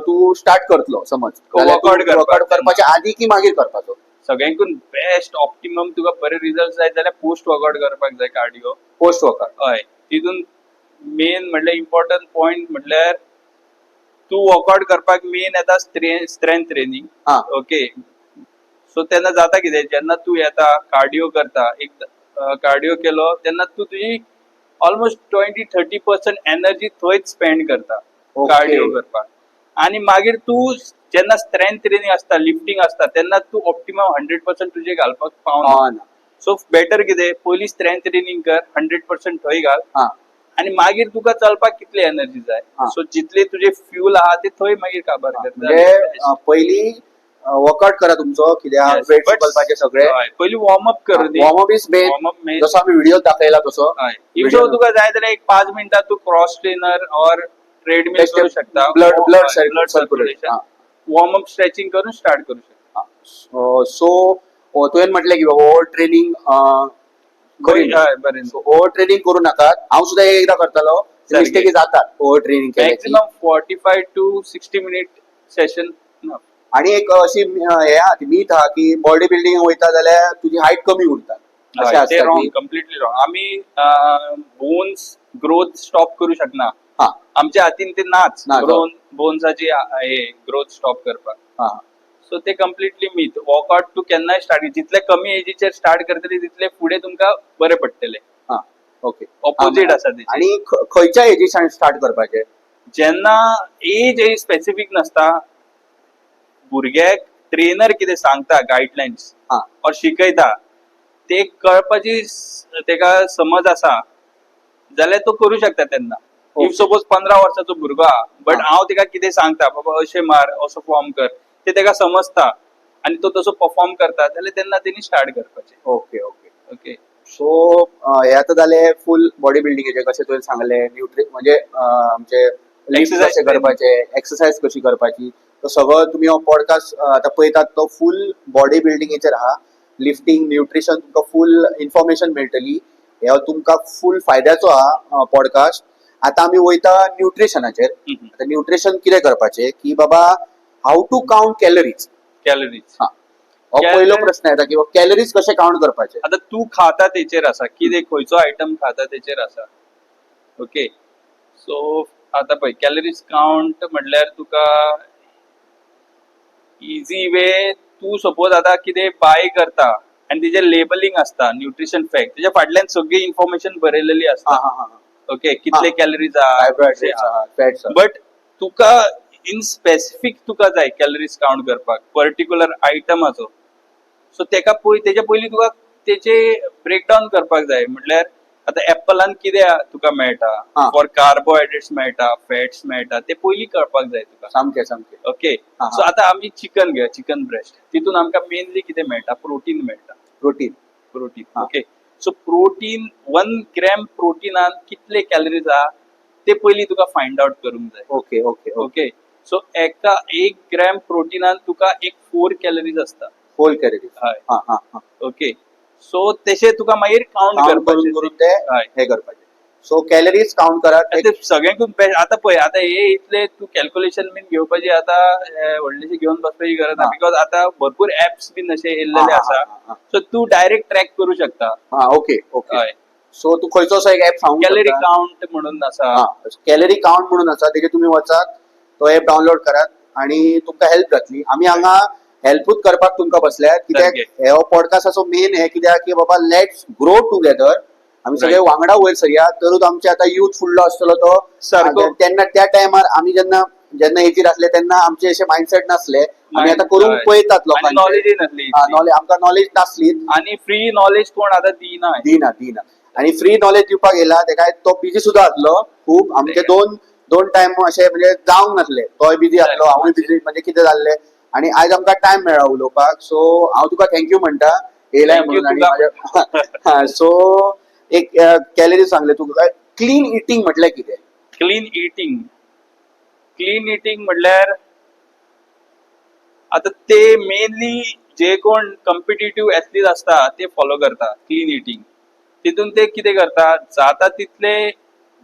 तू स्टार्ट करतलो समज Workout करपाक वर्कआउट करपाच्या आधी की मागीर करपाचो सगळ्यांकून बेस्ट ऑप्टिमम तुका बरे रिझल्ट जाय जाल्यार पोस्ट वर्कआउट करपाक जाय कार्डिओ पोस्ट वर्कआउट हय तितून मेन म्हणल्यार इम्पॉर्टंट पॉइंट म्हणल्यार तू वर्कआउट करपाक मेन येता स्ट्रेंथ ट्रेनिंग हा ओके सो तेन्ना जाता कितें जेन्ना तू येता कार्डिओ करता एक कार्डिओ केलो तेन्ना तू तुजी ऑलमोस्ट 20-30% एनर्जी थंयच स्पेंड करता Okay. कार्डिओ करपाक. आणि मागीर तू जेन्ना स्ट्रेंथ ट्रेनिंग असता, लिफ्टिंग असता, तेन्ना तू ऑप्टिमम 100% तुझे घालपाक पावना. ना सो बेटर कितें, पयलीं स्ट्रेंथ ट्रेनिंग कर, 100% थंय घाल, हा आणि मागीर तुका चलपाक कितली एनर्जी जाय, हा. सो जितले तुजे फ्यूल आहा ते थंय मागीर काबार कर. म्हणजे पहिली वर्कआउट करा तुमचो कित्याक वेट उचलपाचे सगळे पयलीं वॉर्म अप कर. Warm is main, warm up main. जसो आम्ही व्हिडिओ दाखयला तसो इफ video सो तुका जाय जाल्यार एक 5 मिनिटां तू क्रॉस ट्रेनर और ट्रेडमिल Just करू शकता. blood blood circulation. Circulation, warm up stretching करून स्टार्ट करू शकता. सो तुवें म्हटलें की ओव्हर ट्रेनिंग बरें. ओव्हर ट्रेनिंग करू नाकात. हांव सुद्धा एकदा करतालो, सारकें. मिस्टेकी जातात ओव्हर ट्रेनिंग केले की. Maximum 45 to 60 minute session. आणि एक अशी हे आहा ती मीथ आहा की बॉडी बिल्डिंग वयता जाल्यार तुजी हायट कमी उरता अशें ते आसता रॉंग, की कम्प्लिटली रॉंग. आम्ही बोन्स ग्रोथ स्टॉप करू शकना. हा आमच्या हातीन ते नाच नाच. बोन्साची हे ग्रोथ स्टॉप करपाक. हा सो ते कम्प्लिटली मीथ. वर्कआउट तू केन्नाय स्टार्ट, जितले कमी एजीचेर स्टार्ट करतले तितले फुडें तुमकां बरें पडटले. हा ओके. ऑपोजिट आसा तेचे. आणि खंयच्या एजीसान स्टार्ट करपाचे? जेन्ना एज स्पेसिफिक नसता, भुरग्याक ट्रेनर कितें सांगता गायडलायन्स हा और शिकयता ते कळपाची तेका समज आसा जाल्यार तो करू शकता तेन्ना. इफ सपोज 15 वर्साचो भुरगो आहा, बट हांव तेका कितें सांगता, बाबा अशें मार, असो फॉर्म कर, ते तेका समजता आणि तो तसो परफॉर्म करता, जाल्यार तेन्ना तेणी स्टार्ट करपाचें. Okay okay. ओके. सो हे आता जाले फुल बॉडी बिल्डिंगेचे कशें तुवें सांगले, म्हणजे आमचे लिफ्ट Exercise कशे करपाचे, एक्सरसाइज कशी करपाची, तो सगळो तुमी हो पॉडकास्ट आता पळयतात तो फुल बॉडी बिल्डिंगेचेर आहा. लिफ्टिंग, न्यूट्रिशन तुमकां फुल इन्फॉर्मेशन मेळटली. हे तुमकां फुल फायद्याचो आहा पॉडकास्ट. आता आमी वयता न्यूट्रिशनाचेर. आता न्यूट्रिशन कितें करपाचें की बाबा how to count calories. Calories. हो पहिलो प्रश्न येता की कॅलरीज कशे काउंट करपाचे. आता तू खाता तेचेर आसा, कितें खंयचो आयटम खाता तेचेर आसा. ओके. सो आता पळय, कॅलरीज काउंट म्हटल्यार तुका इझी वे, तू सपोज आता कितें बाय करता आनी तेजेर लेबलिंग आसता, न्यूट्रिशन फॅक्ट, तेज्या फाटल्यान सगळी इन्फॉर्मेशन बरयलेली आसता. ओके, कितले कॅलरीज फॅट्स. बट तुका इन स्पेसिफिक तुका जाय कॅलरीज काउंट करपाक पर्टिक्युलर आयटमाचो, सो तेका तेच्या पयलीं तुका तेचे ब्रेकडाऊन करपाक जाय. म्हटल्यार आता एप्पलान कितें तुका मेळटा, फॉर कार्बोहायड्रेट्स मेळटा, फॅट्स मेळटा, ते पयलीं कळपाक जाय तुका. सामकें सामकें. ओके. सो आता आमी चिकन घेया, चिकन ब्रेस्ट, तितून आमकां मेनली कितें मेळटा, प्रोटीन मेळटा. Protein. Okay. So protein, 1 gram प्रोटीनान कितले कॅलरीज आहा ते पयलीं तुका फायंड आउट करूंक जाय. Okay okay okay. सो एका 1 ग्रॅम प्रोटीनान तुका एक 4 कॅलरीज असता. Whole calories. हय. ओके. सो तशें तुका मागीर काउंट करून करपाचें. ते हे करपाचे. सो कॅलरीज काउंट करात. ते सगळ्यांकून बेस्ट. आता पळय, आता हे इतले तू कॅल्क्युलेशन बीन घेवपाची आता व्हडलीशी घेवन बसपाची गरज ना, बिकॉज आता भरपूर ऍप्स बीन अशे येयलेले आसा, सो तू डायरेक्ट ट्रॅक करू शकता. Okay okay. हय. सो तू खंयचो असो एक ऍप सांगू कॅलरी काउंट म्हणून आसा. कॅलरी काउंट म्हणून आसा, तेजे तुम्ही वचात, तो ऍप डाउनलोड करात आणि तुमकां हेल्प जातली. आमी हांगा हेल्पूच करपाक तुमकां बसल्यात, कित्याक हे पॉडकास्टाचो मेन हे कित्याक की बाबा लेट्स ग्रो टुगेदर. आमी सगळे वांगडा वयर सरया, तरूच आमचे आता यूथ फुडलो आसतलो तो सारको. तेन्ना त्या टायमार आमी जेन्ना हेचेर आसले तेन्ना आमचे अशे मायंडसेट नासले. आमी आता करून पळयतात लोकांचे. नॉलेजय नासली. आमकां नॉलेज नासली आणि फ्री नॉलेज कोण आता दिना. आणि फ्री नॉलेज दिवपाक येयला तेका तो बिजी सुद्धा आसलो खूप. आमचे दोन टायम अशे म्हणजे जावंक नासले. तोय बिजी आसलो, हांवूय बिजी, म्हणजे कितें जाल्ले. आणि आयज आमकां टायम मेळ्ळा उलोवपाक, सो हांव तुका थँक्यू म्हणटा येयलाय म्हणून. आणि सो एक कॅलरी सांगले तुका. क्लीन इटिंग म्हटल्यार कितें? क्लीन इटिंग म्हटल्यार आता ते मेनली जे कोण कॉम्पिटिटिव्ह एथलीट असता ते फॉलो करता क्लीन इटिंग. तितून ते कितें करता, जाता तितले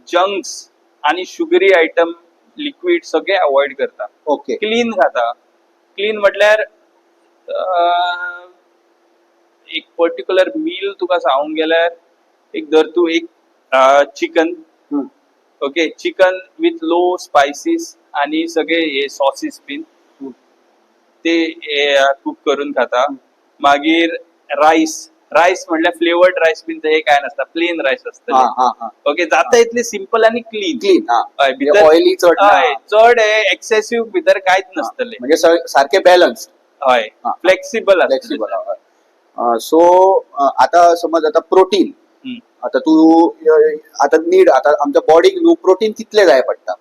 जंक्स आणि शुगरी आयटम, लिक्विड सगळे अवॉइड करता. ओके. क्लीन खाता. क्लीन म्हटल्यार एक पर्टिक्युलर मील तुका सांगूंक गेल्यार, एक धर तूं एक chicken. Okay. Chicken with low spices आणि सगळे हे सॉसीस बीन ते कुक करून खाता. मागीर राईस रायस म्हणल्यार फ्लेवर्ड रायस बीन हे काय नसता, प्लेन रायस हा असता. हा हा ओके, जाता इतले सिंपल आणि क्लीन. क्लीन हा हय, म्हणजे भितर ऑइली चड ना. हय, चड एक्सेसिव्ह भितर कांयच नसतले. म्हणजे सारखे बॅलन्स हय, हा. Flexible flexible. सो आता समज आता प्रोटीन, हम्म. आता तू आता नीड आता आमच्या बॉडीक न्हू प्रोटीन कितले जाय पडटा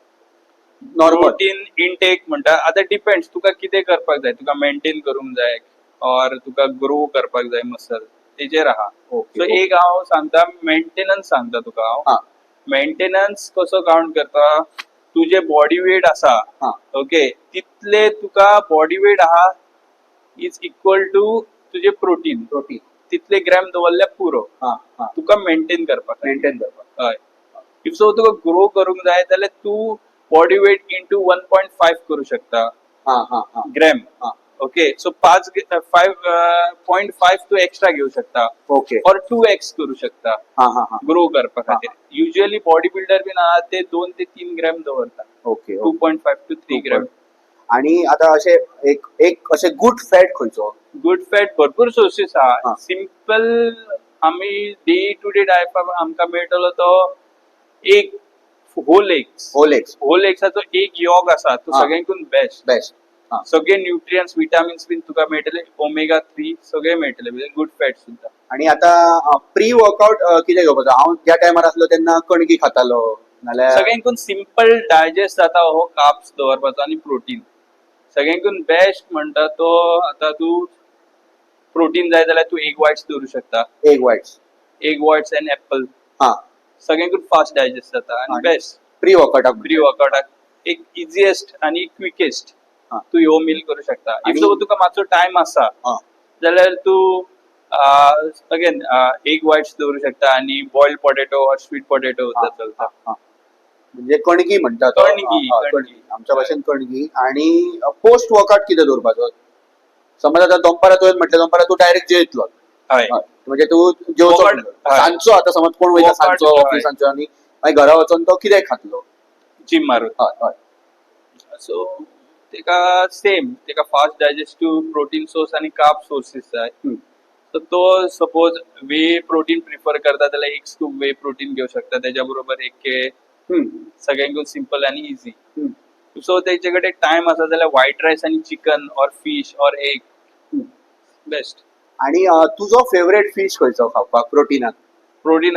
नॉर्मल? प्रोटीन इनटेक म्हणटा आता डिपेंड्स तुका कितें करपाक जाय, तुका मेंटेन करूंक जाय और तुका ग्रो करपाक जाय मसल, तेजेर आहा. Okay, so okay. एक हांव सांगता मेंटेनन्स सांगता तुका हांव. हा मेंटेनन्स कसो काउंट करता, तुजे बॉडी वेट आसा हा ओके, तितले तुका बॉडी वेट आहा इज इक्वल टू तुजे प्रोटीन, प्रोटीन तितले ग्रॅम दवरल्यार पुरो हा हा तुका मेंटेन करपाक. मेंटेन करपाक. हय, इफ सो तुका ग्रो करूंक जाय जाल्यार तू बॉडी वेट इंटू 1.5 करू शकता हा हा हा ग्रॅम. हा ओके, सो 5.5 तू एक्स्ट्रा घेऊ शकता ओके और 2x करू शकता हा हा हा ग्रो करपा खातीर. हा. युजली बॉडी बिल्डर बीन आहा ते 2 ते 3 ग्रॅम दवरता, ओके 2.5 टू 3 ग्रॅम. आणि आता असे एक एक असे गुड फॅट खंयचो? गुड फॅट भरपूर सोर्सीस हा. आहा. सिंपल आमी डे टू डे डायट आमकां मेळटलो तो एक whole eggs. Whole eggs whole एग्साचो एक यॉग आसा तो हा. सगळ्यांकून बेस्ट. बेस्ट. सगळे न्यूट्रियन्स विटामिन्स बीन तुका मेळटले, ओमेगा 3 सगळे मेळटले, गुड फॅट सुद्धा. आणि आता प्री वर्कआउट कितें घेवपाचो? हांव ज्या टायमार आसलो तेन्ना कणकी खातालो नाल्यार सगळ्यांकून सिंपल डायजेस्ट जाता हो कार्ब्स दवरपाचो आणि प्रोटीन. सगळ्यांकून बेस्ट म्हणटा तो आता तू प्रोटीन जाय जाल्यार तू एग व्हायट्स दवरू शकता. एग व्हायट्स. एग व्हायट्स एंड एप्पल हा सगळ्यांकून फास्ट डायजेस्ट जाता आणि आणि बेस्ट. प्री वर्कआउटाक प्री वर्कआउटाक एक इजिएस्ट आणि क्विकेस्ट हा. तू ह्यो मील करू शकता. इफ आणि- सो तुका मातसो टाइम आसा हा जाल्यार तू अगेन एग व्हायट्स दवरू शकता आणि बॉइल्ड पोटॅटो और स्वीट पोटॅटो हा, चलता. हा. म्हणजे कणगी म्हणटा तो. कणगी, हा, कणगी. आमच्या भाशेन कणगी. आणि पोस्ट वर्कआउट कितें दवरपाचो? समज आता दनपारां तुवें म्हटलें दनपारां तू डायरेक्ट जेयतलो. हय, म्हणजे तू जेवचो वर्कआउट, हय. सांजचो. आता समज कोण वयता वर्कआउट, सांजचो हय. ऑफिसांचो आणि मागीर घरा वचून तो कितें खातलो? जिम मारून. हय हय सो तेका सेम, तेका फास्ट डायजेस्टिव्ह प्रोटीन सोर्स आणि कार्ब सोर्सेस जाय. हम्म. सो तो सपोज वे प्रोटीन प्रिफर करता जाल्यार एक स्कूप वे प्रोटीन घेऊ शकता. त्याच्या बरोबर एक केळ, हम्म. सगळ्यांकून सिंपल आणि इझी. हम्म. सो तेचे कडेन टाइम आसा जाल्यार व्हाईट रायस आणि चिकन और फिश और एग हम्म. बेस्ट. आणि तुजो फेवरेट फिश खंयचो खावपाक प्रोटीनाक? प्रोटीन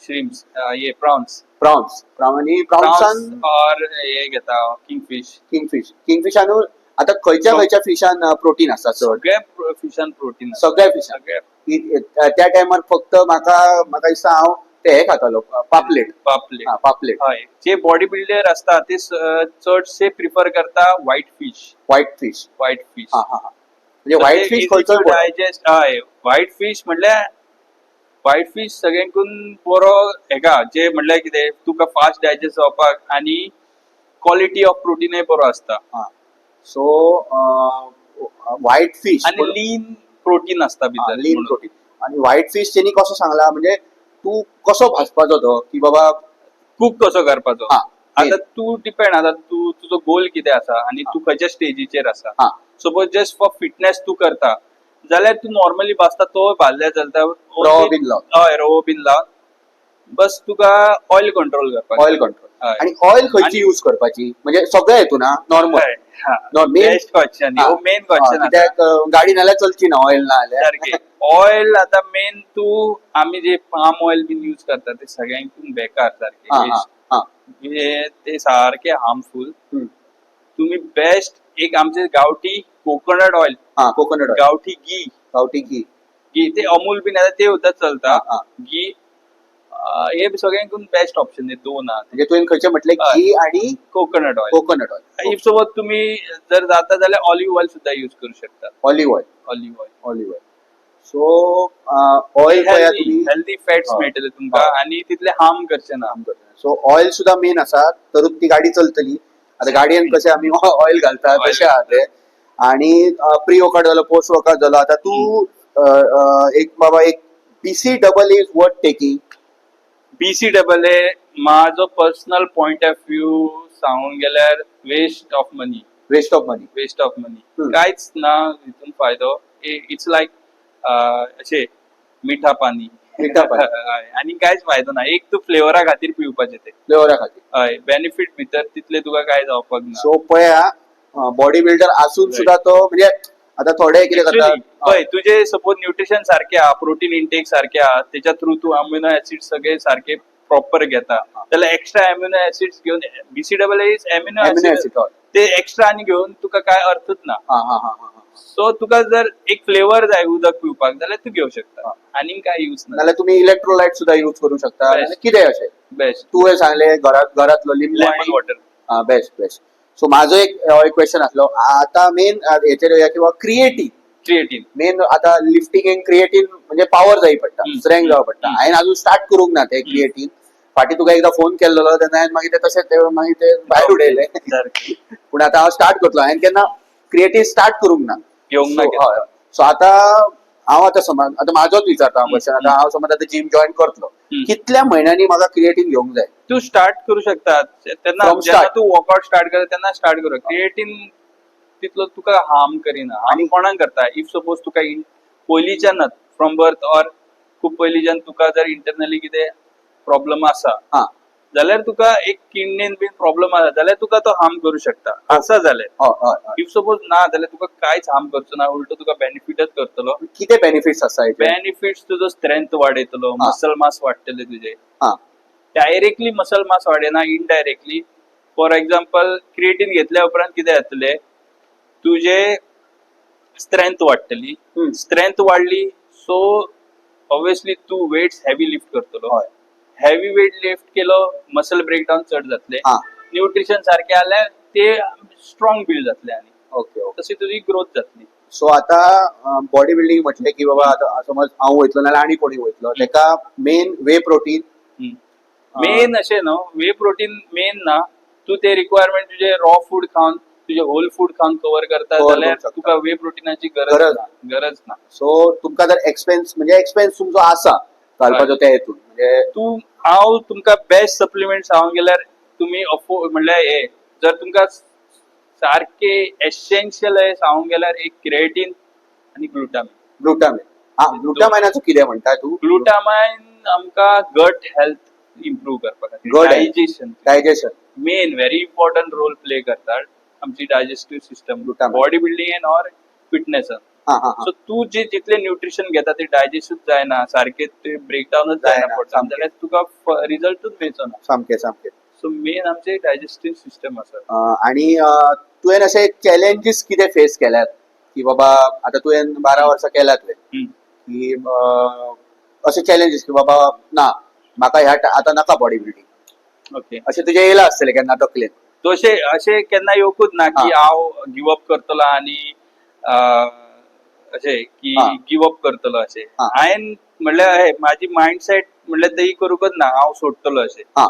श्रिम्स, ये प्रॉन्स. प्रॉन्स. आणि प्रॉन्सान और हे घेता किंगफिश. किंगफिश. किंगफिशानू आता खंयच्या फिशान प्रोटीन आसा चड? सगळ्या फिशान प्रोटीन. सगळ्या फिशान. सगळ्या त्या टायमार फक्त म्हाका दिसता हांव ते हे खातालो पापलेट. पापलेट. हा, पापलेट. हय, जे बॉडी बिल्डर असता ते चडशे प्रिफर करता white fish. White fish. White fish हा हा हा. म्हणजे व्हाईट फिश खंयचो बरो? डायजेस्ट. हय, व्हाईट फिश म्हटल्यार व्हाईट फिश सगळ्यांकून बरो हेका जे म्हटल्यार कितें तुका फास्ट डायजेस्ट जावपाक आणि क्वालिटी ऑफ प्रोटीनय बरो असता सो व्हाईट फिश आणि लीन प्रोटीन असता भितर. लीन म्हणून. प्रोटीन. आणि व्हाईट फिश तेणी कसो सांगला म्हणजे तू कसो भाजपाचो तो की बाबा? कुक कसो करपाचो? हा, आता तू डिपेंड, आता तू तुजो गोल कितें आसा आणि तू खंयच्या स्टेजीचेर आसा. हा. सपोज जस्ट फॉर फिटनेस तू करता जाल्यार तू नॉर्मली भाजता तो भाजल्यार चलता. रवो बीन लावन. हय, रवो बीन लावन. बस तुका ऑयल कंट्रोल करपाक. Oil control. हय. आणि ऑयल खंयची आणि- यूज करपाची म्हणजे सगळ्या हेतून ना नॉर्मल? हय, हा. main- बेस्ट क्वेश्चन, हो मेन क्वेश्चन. कित्याक गाडी नाल्यार चलची ना ऑयल ना जाल्यार. सारखे ऑयल आता मेन तू आम्ही जे पाम ऑयल बीन यूज करता ते सगळ्यांकून बेकार सारखे. हा हा हा. म्हणजे ते सारखे हार्मफुल. हम्म. तुम्ही बेस्ट एक आमचे गावठी कोकोनट ऑइल, हा कोकोनट ऑयल. गावठी घी. गावठी घी. घी ते अमूल बीन आता ते सुद्धा चलता. हा, हा. घी हे सगळ्यांकून बेस्ट ऑप्शन आहे. दोन आहात, म्हणजे तुवें खंयचे म्हटले हय. घी आणि coconut oil. Coconut oil. If सोबत तुम्ही जर जाता जाल्यार ऑलिव्ह ऑइल सुद्धा यूज करू शकता. Olive oil. Olive oil olive oil. So oil पळया तुम्ही. हेल्दी फॅट्स हय. मेळटले तुमका हय. आणि तितले हार्म करचे ना. सो ऑयल सुद्धा मेन आसा तरूच ती गाडी चलतली. आता गाडयेन कशें आमी ऑयल घालता Oil तशें आहा ते. आणि प्री वर्कआउट जालो, पोस्ट वर्कआउट जालो. आता तू एक बाबा एक BCAA is worth taking. BCAA माझो पर्सनल पॉइंट ऑफ व्ह्यू सांगूंक गेल्यार waste of money. Waste of money. Waste of money. Hmm. कांयच ना हितून फायदो. इट्स लायक अशें मिठा पाणी मिठा पाणी. हय. आणि कांयच फायदो ना, एक तू फ्लेवरा खातीर पिवपाचें ते फ्लेवरा खातीर. हय. बेनिफिट भितर तितले तुका काय जावपाक ना. सो पळया बॉडी बिल्डर असून Right. सुद्धा तो म्हणजे आता थोडे कितें Actually, करतात पळय तुझे सपोज न्यूट्रिशन सारखे आहा, प्रोटीन इंटेक सारखे आहा, त्याच्या थ्रू तू अम्युनो ऍसिड सगळे सारखे प्रॉपर घेता, त्याला एक्स्ट्रा अम्युनो ऍसिड्स घेऊन BCAA is amino Amino acid, acid, हय. ते एक्स्ट्रा आणि घेऊन तुका काय अर्थच ना. हा हा हा हा. सो तुका जर एक फ्लेवर जाय उदक पिवपाक जाल्यार तू घेऊ शकता, आणि काय यूज ना. नाल्यार तुम्ही इलेक्ट्रोलाइट सुद्धा यूज करू शकता Best. आणि कितें अशें बेस्ट तू हे सांगले घरातलो लिंबू लेमन आणि वॉटर. Best best. सो माझो एक क्वेश्चन आसलो आता मेन हेचेर येवया किंवा क्रिएटीन क्रिएटिन मेन आता लिफ्टिंग क्रिएटीन म्हणजे पॉवर जाय पडटा, हम्म. स्ट्रेंथ जावं पडटा. हम्म. हांवें अजून स्टार्ट करूंक ना ते क्रिएटीन. फाटी तुका एकदा फोन केल्लो तेन्ना हांवें मागीर ते तशें ते मागीर ते भायर उडयले. पूण आता हांव स्टार्ट करतलो. हांवें केन्ना क्रिएटीन स्टार्ट करूंक ना. घेवंक ना So, केन्ना. हय. सो आता हांव आता समज आता माझोच विचारता हांव क्वेश्चन. आता हांव समज आता जिम जॉईन करतलो, हम्म. कितल्या म्हयन्यांनी म्हाका क्रिएटीन घेवंक जाय? तू स्टार्ट करू शकता तेन्ना, From जेन्ना start. तू वर्कआउट स्टार्ट करता तेन्ना स्टार्ट करू. क्रिएटिन तितलो तुका हार्म करिना. आणि कोणाक करता, इफ सपोज तुका पयलींच्यानच फ्रॉम बर्थ ऑर खूप पयलींच्यान तुका जर इंटरनली कितें प्रॉब्लम आसा हा जाल्यार तुका एक किडनीन बीन प्रॉब्लम आसा जाल्यार तुका तो हार्म करू शकता. आसा जाल्यार हय हय हय. इफ सपोज ना जाल्यार तुका कांयच हार्म करचो ना, उलटो तुका बेनिफिटच करतलो. किती बेनिफिट्स आसा हेचे? बेनिफिट्स तुजो स्ट्रेंथ वाडयतलो, हा. मसल मास वाडटले तुजे. हा डायरेक्टली मसल मास वाडेना, इनडायरेक्टली. फॉर एक्झाम्पल क्रिएटिन घेतल्या उपरांत कितें जातलें, तुजे स्ट्रेंथ वाडटली. हम्म. स्ट्रेंथ वाडली सो ऑब्वियसली तू वेट्स हेवी लिफ्ट करतलो. हय. हेवी वेट लिफ्ट केलो, मसल ब्रेकडाऊन चड जातले. हा न्यूट्रिशन सारखे जाल्यार ते स्ट्रॉंग बिल्ड जातले आणि ओके ओके. तशी तुझी ग्रोथ जातली. सो आता बॉडी बिल्डिंग म्हटले की बाबा आता समज हांव वयतलो नाल्यार आनी कोणी वयतलो, तेका मेन वे प्रोटीन मेन अशें न्हू, वे प्रोटीन मेन ना. तू ते रिक्वायरमेंट तुझे रॉ फूड खावन, तुझे होल फूड खावन कव्हर करता Cover जाल्यार करू शकता. तुका वे प्रोटीनाची गरज गरज ना. सो तुमकां जर एक्सपेन्स तुमचो आसा घालपाचो त्या हेतून म्हणजे तू हांव तुमकां बेस्ट सप्लिमेंट सांगूंक गेल्यार तुम्ही अफोर्ड म्हणल्यार हे जर तुमकां सारखे एसेन्शियल हे सांगूंक गेल्यार एक क्रिएटिन आणि ग्लुटामिन. ग्लुटामायनाचो कितें म्हणटा तू? ग्लुटामाइन आमकां गट हेल्थ इम्प्रूव्ह करपा खातीर, Gut health. Digestion digestion main very important role play करतात आमची digestive system Glutamine. Body building और फिटनेसान. हा हा हा सो तू जे जितले न्यूट्रिशन घेता ते डायजेस्टच जायना, सारखे ते ब्रेकडाऊनच जायना, जायना पोटान, सामकें. जाल्यार तुका रिझल्टच मेळचो ना. सामकें सामकें. सो मेन आमचे डायजेस्टिव्ह सिस्टम आसा. आणि तुवें अशे चॅलेंजीस कितें फेस केल्यात की बाबा आता तुवें 12 वर्सां केल्यात तुवें की अशे चॅलेंजीस की बाबा ना म्हाका ह्या आतां नाका बॉडी बिल्डिंग ओके. अशें तुजें येयलां आसतलें केन्ना तकलेन? तशें अशें केन्ना येवकूच ना की हांव गिव अप करतलो आणि अशें की हा. गिव अप करतलो अशें. हा. हांवें म्हणल्यार माझी माइंडसेट म्हणल्यार तेही करूकच ना, हांव सोडटलो अशें. हा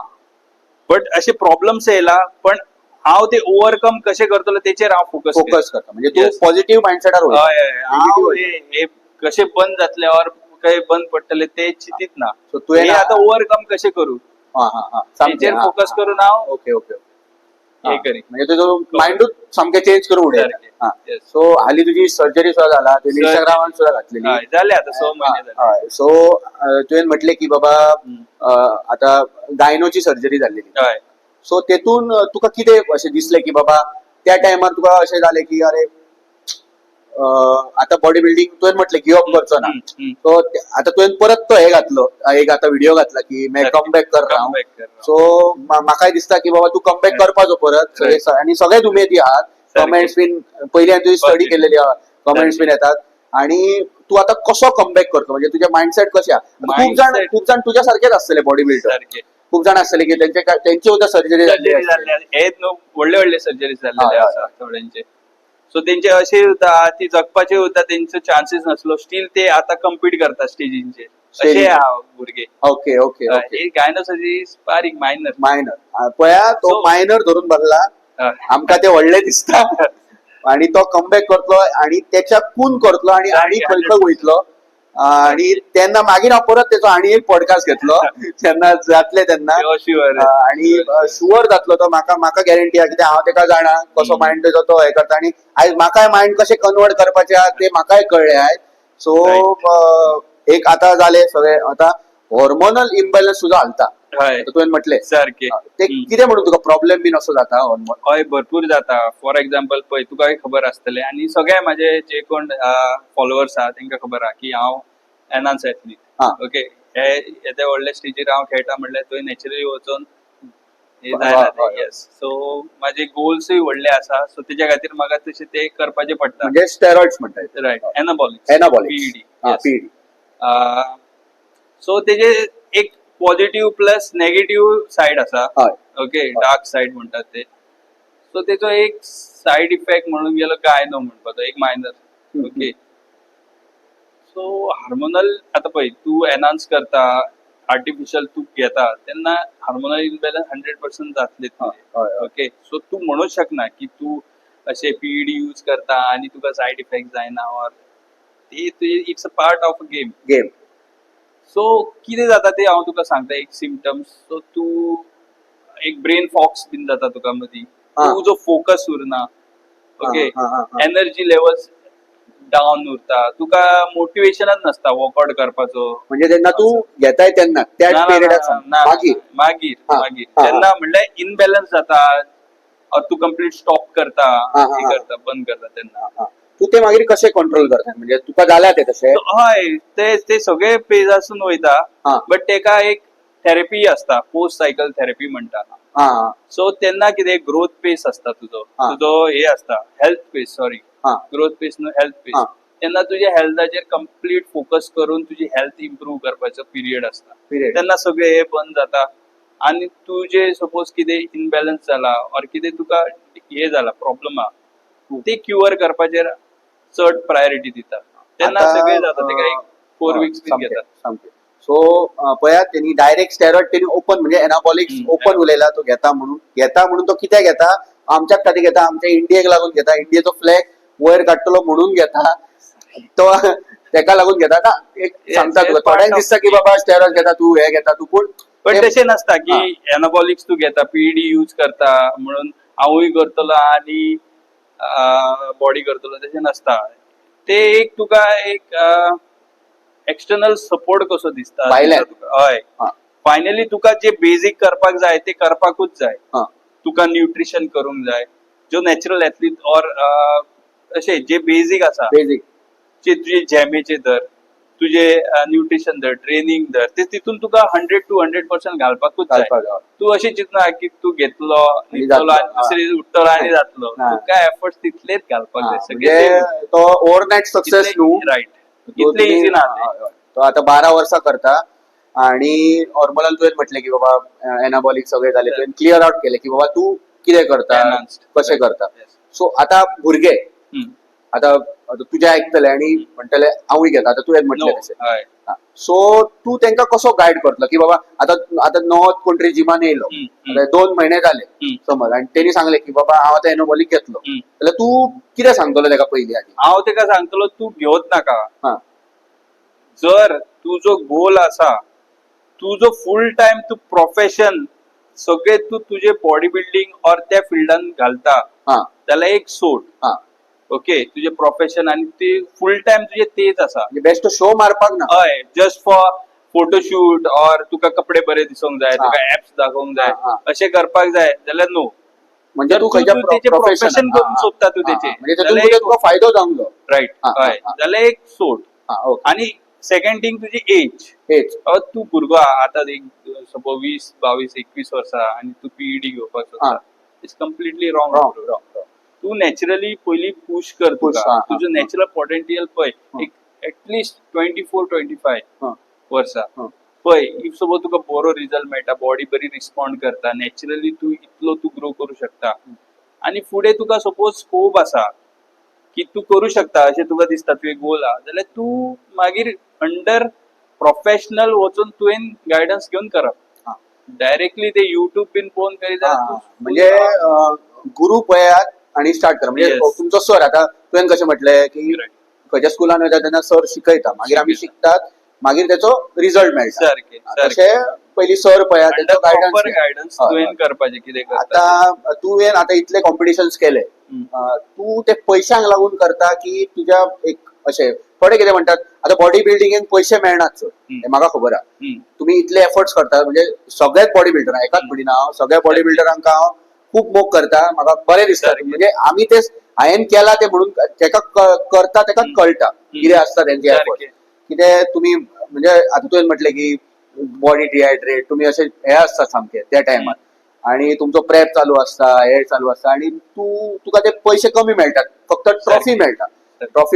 बट असे प्रॉब्लेम्स येयला, पण हांव ते ओव्हरकम कशे करतलो तेचेर हांव फोकस करता म्हणजे तू Yes. पॉझिटिव्ह माइंडसेटार वयता. हय हय. हांव Negative हे कशे बंद जातले और काही बंद पडटले ते चिंतीत ना. So तुवें हे आता ओव्हरकम कशे करू हा हा हा सामकें, तेचेर हा, फोकस हा. करून हांव ओके ओके हे करीन. म्हणजे तुजो माइंडूच सामकें चेंज करून उडयता. सारकें. हा Yes. सो हाली तुजी सर्जरी सुद्धा जाला, तुवें Surgery. इंस्टाग्रामान सुद्धा घातलेली. हय, जाले आता 6 महिने झाले. हय सो तुवें म्हटलें की बाबा आता गायनोची सर्जरी जाल्लेली. हय. सो तेतून तुका कितें अशें दिसलें की बाबा त्या टायमार तुका अशें जालें की अरे आता बॉडी बिल्डिंग तुवें म्हटलें गिव अप करचो ना. सो आता तुवें परत तो हे घातलो, एक आता व्हिडिओ घातला की मैं कम बॅक कर रहा हूं. Comeback कर रहा हूं. सो म्हाकाय दिसता की बाबा तू कमबॅक करपाचो परत Right. आणि सगळेच उमेदी आहात. सारकें. कमेंट्स बीन पयली हांवें तुजी स्टडी सारकें. केलेली आहा, कमेंट्स बीन येतात आणि तू आता कसो कमबॅक करतो म्हणजे तुझे माइंडसेट कशें आहा? खूप जाण तुझ्या सारखेच आसतले बॉडी बिल्डर, सारखे खूप जाण आसतले की त्यांची सुद्धा सर्जरी सर्जरी जाल्ली जाल्ले हे न्हू, व्हडले सर्जरी जाल्लेले हय, हय, आसा थोड्यांचे. सो तेंचे अशें उरता, ती जगपाचे उरता, तेंचो चान्सीस नासलो, स्टील ते आता कम्पीट करता स्टेजींचेर. अशे आहा भुरगे. Okay okay okay. हे गायनो सर्जरी बारीक मायनर. मायनर पळया तो So- मायनर धरून बसला, आमकां ते व्हडले दिसता आणि तो कमबॅक करतलो आणि त्याच्या कून करतलो आणि खंय खंय वयतलो आणि तेन्ना मागीर हांव परत त्याचो आणि एक पॉडकास्ट घेतलो तेन्ना जातले तेन्ना आणि शुअर जातलो तो. म्हाका गॅरंटी आहा कित्याक हांव तेका जाणा कसो माइंड तेजो तो हे करता आणि आयज म्हाकाय माइंड कशें कन्वर्ट करपाचें आहा ते म्हाकाय कळ्ळें आयज. सो एक आता झाले सगळे आता हॉर्मोनल इम्बॅलन्स सुद्धा आलता हय तुवें म्हटले सारखे ते कितें म्हणून तुका प्रॉब्लेम बीन असो जाता हॉर्मोन हय भरपूर जाता फॉर एक्झाम्पल पळय तुकाय खबर आसतलें आणि सगळे माझे जे कोण फॉलोअर्स आहा तांकां खबर आहा की हांव एनहान्स हा. एथलीट ओके हे येद्या व्हडल्या स्टेजीर हांव खेळटा म्हणल्यार थंय नॅचरली वचून हे हय, जायना हय. येस सो माझे गोल्सूय व्हडले आसा सो तेज्या खातीर म्हाका तशें ते करपाचे पडटा म्हणजे स्टेरॉइड्स म्हणटात right anabolics anabolics PED PD so तेजे एक पॉझिटिव्ह प्लस नेगेटिव्ह साइड आसा हय ओके डार्क साइड म्हणतात ते सो तेचो एक साइड इफेक्ट म्हणून गेलो काय नो म्हणपाचो एक मायनर ओके सो हार्मोनल आता पळय तू एनहान्स करता आर्टिफिशियल तू घेता तेन्ना हार्मोनल इम्बॅलन्स 100% जातले हय ओके सो तू म्हणूच शकना की तू अशे पीईडी यूज करता आणि तुका साइड इफेक्ट जायना ऑर ते it's a part of a game game so कितें जाता ते हांव तुका सांगता एक सिम्पटम्स सो तू एक ब्रेन फॉक्स बीन जाता तुका मदीं हा. तुजो फोकस उरना ओके हा, हा, हा. एनर्जी लेवल्स डावन उरता तुका मोटिवेशनच नसता वर्कआउट करपाचो म्हणजे जेन्ना तू घेताय तेन्ना त्याच ना, पिरियडाक ना, ना, मागीर मागीर हा, मागीर हा, तेन्ना म्हणल्यार इनबॅलन्स जाता और तू कंप्लीट स्टॉप करता हा, हा, हे हा. करता बंद करता तेन्ना हा. तू ते मागीर कशें कंट्रोल करता म्हणजे तुका जाल्या ते तशें हय ते सगळे पेजासून वयता हा. बट तेका एक थेरपी असता पोस्ट सायकल थेरपी म्हणटा हा सो तेन्ना कितें ग्रोथ पेस असता हा. तुजो हे असता हेल्थ पेस सॉरी हा ग्रोथ पेस न्हू हेल्थ पेस हा. तेन्ना तुझ्या हेल्थाचेर कंप्लीट फोकस करून तुजी हेल्थ इम्प्रूव्ह करपाचो पिरियड असता पिरियड तेन्ना सगळे हे बंद जाता आणि तुझे सपोज कितें इनबॅलन्स जाला ऑर कितें तुका हे जाला प्रॉब्लम आहा ते क्युअर करपाचेर चड प्रायोरिटी दिता तेन्ना आता, सगळे जाता तेका एक 4 वीक्स बीन सामकें, घेतात सामकें. सो पळयात तेणी डायरेक्ट स्टेरॉइड तेणी ओपन म्हणजे एनाबॉलिक्स ओपन उलयला तो घेता म्हणून तो कित्याक घेता आमच्याच खातीर घेता आमच्या इंडियेक लागून घेता इंडियेचो फ्लॅग वयर काडटलो म्हणून घेता तो तेका लागून घेता ना एक सांगता yes, तुका part थोड्यांक of- दिसता की बाबा स्टेरॉइड घेता तू हे घेता तू पूण पण ते- तशें नसता की एनाबॉलिक्स तू घेता पीईडी यूज करता म्हणून हांवूय करतलो आणि बॉडी करतलो तशें नसता ते एक तुका एक एक्सटर्नल सपोर्ट कसो दिसता भायल्यान. हय हा, फायनली तुका जे बेसिक करपाक जाय ते करपाकूच जाय हा, तुका न्यूट्रिशन करूंक जाय जो नॅचरल एथलीट ऑर अशे जे बेसिक आसा बेसिक जे तुझे झॅमेचे धर तुझे न्यूट्रिशन धर ट्रेनिंग धर ते तितून तुका 100 to 100% घालपाकूच जाय घालपाक तू अशें चिंतना की तू घेतलो आणि न्हिदतलो जातलो. आणि दुसरे दीस उठतलो आणि जातलो हा. तुका एफर्ट्स तितलेच घालपाक जाय म्हणजे तो ओव्हरनाईट सक्सेस न्हू राईट तो इतले तुम्ही- इझी ना हा, हा. तो आता 12 वर्सां करता आणि हॉर्मोनल तुवें म्हटलें की बाबा एनाबॉलिक सगळे झाले तुवें क्लियर आउट केले की बाबा तू कितें करता Enhanced. कशें करता Yes. सो आता भुरगे आता तुझे आयकतले आणि म्हणटले हांवूय घेता आता तुवें नो म्हटलें तशें हय सो तू तांकां कसो गायड करतलो की बाबा आता नॉर्थ कंट्री जिमान येयलो आता 2 महिने जाले समज आणि तेणी सांगले की बाबा हांव आतां एनाबॉलिक घेतलो जाल्यार तू कितें सांगतलो ताका पयलीं आधी हांव तेका सांगतलो तू घेवच नाका हा जर तुजो गोल आसा तुजो फुल टाइम तू प्रोफेशन सगळे तू तुझे बॉडी बिल्डिंग और त्या फिल्डान घालता हा जाल्यार एक सोड हा ओके तुझे प्रोफेशन आणि ते फुल टाइम तुझे तेच आसा म्हणजे बेस्ट शो मारपाक ना हय जस्ट फॉर फोटोशूट और तुका कपडे बरे दिसूंक जाय हा. तुका ऍप्स दाखोवंक जाय हा, हा. अशें करपाक जाय जाल्यार नो म्हणजे जर तू तू खंयच्या तेचे प्रोफेशन प्रोफेशन करून सोदता तू तेचे म्हणजे तातूंत जाल्यार तुका एक- तुका फायदो जावंक जाय राईट हा, हय हा. जाल्यार एक सोड हा ओके आणि सेकंड थिंग तुजी एज हेच तू भुरगो आहा, आतां एक सपोज 20 22 21 वर्सां आणि तू पीईडी घेवपाक हा. सोदता it's completely wrong wrong wrong तू नॅचरली पयली पुश कर Push, तुका हा, हा, तुजो हा. नॅचरल पोटेन्शियल पळय हा. एक एटलिस्ट 24-25 हा. वर्सां हा. पळय इफ सपोज तुका बरो रिझल्ट मेळटा बॉडी बरी रिस्पॉन्ड करता नॅचरली तू इतलो तू ग्रो करू शकता आणि फुडें तुका सपोज स्कोप आसा की तू करू शकता अशें तुका दिसता तुवें गोल आहा जाल्यार तू मागीर अंडर प्रोफेशनल वचून तुवें गायडन्स घेवन करप हा. डायरेक्टली ते युट्यूब बीन पळोवन करीत हा, जाल्यार म्हणजे गुरु पळयात आणि स्टार्ट करा म्हणजे Yes. तुमचो सर आता तुवें कशें म्हटलें की Right. खंयच्या स्कुलान वयता तेन्ना सर शिकयता मागीर आमी शिकतात मागीर तेचो रिझल्ट मेळटा सारकें तशें पयली सर पळयात अंडर तेचो प्रॉपर गायडन्स गायडन्स तुवें करपाचें कितें करता आता तुवें आता इतले कॉम्पिटिशन्स केले तू ते पयशांक लागून करता की तुज्या एक अशें थोडे कितें म्हणटात आतां बॉडी बिल्डिंगेक पयशे मेळनात चड हें म्हाका खबर आहा. तुम्ही इतले एफर्ट्स करतात म्हणजे सगळ्याच बॉडी बिल्डरांक एकाच म्हणिना हांव सगळ्या बॉडी बिल्डरांक हांव खूप मोग करता म्हाका बरें दिसता म्हणजे आमी ते हांवें केला ते म्हणून जेका करता तेका कळटा कितें आसता तेंचे एफर्ट कितें तुम्ही म्हणजे आतां तुवें म्हटलें की बॉडी डिहायड्रेट तुम्ही अशें हे आसता सामके त्या टायमार आणि तुमचो प्रेप चालू आसता हे चालू आसता आणि तुका ते पयशे कमी मेळटात फक्त ट्रॉफी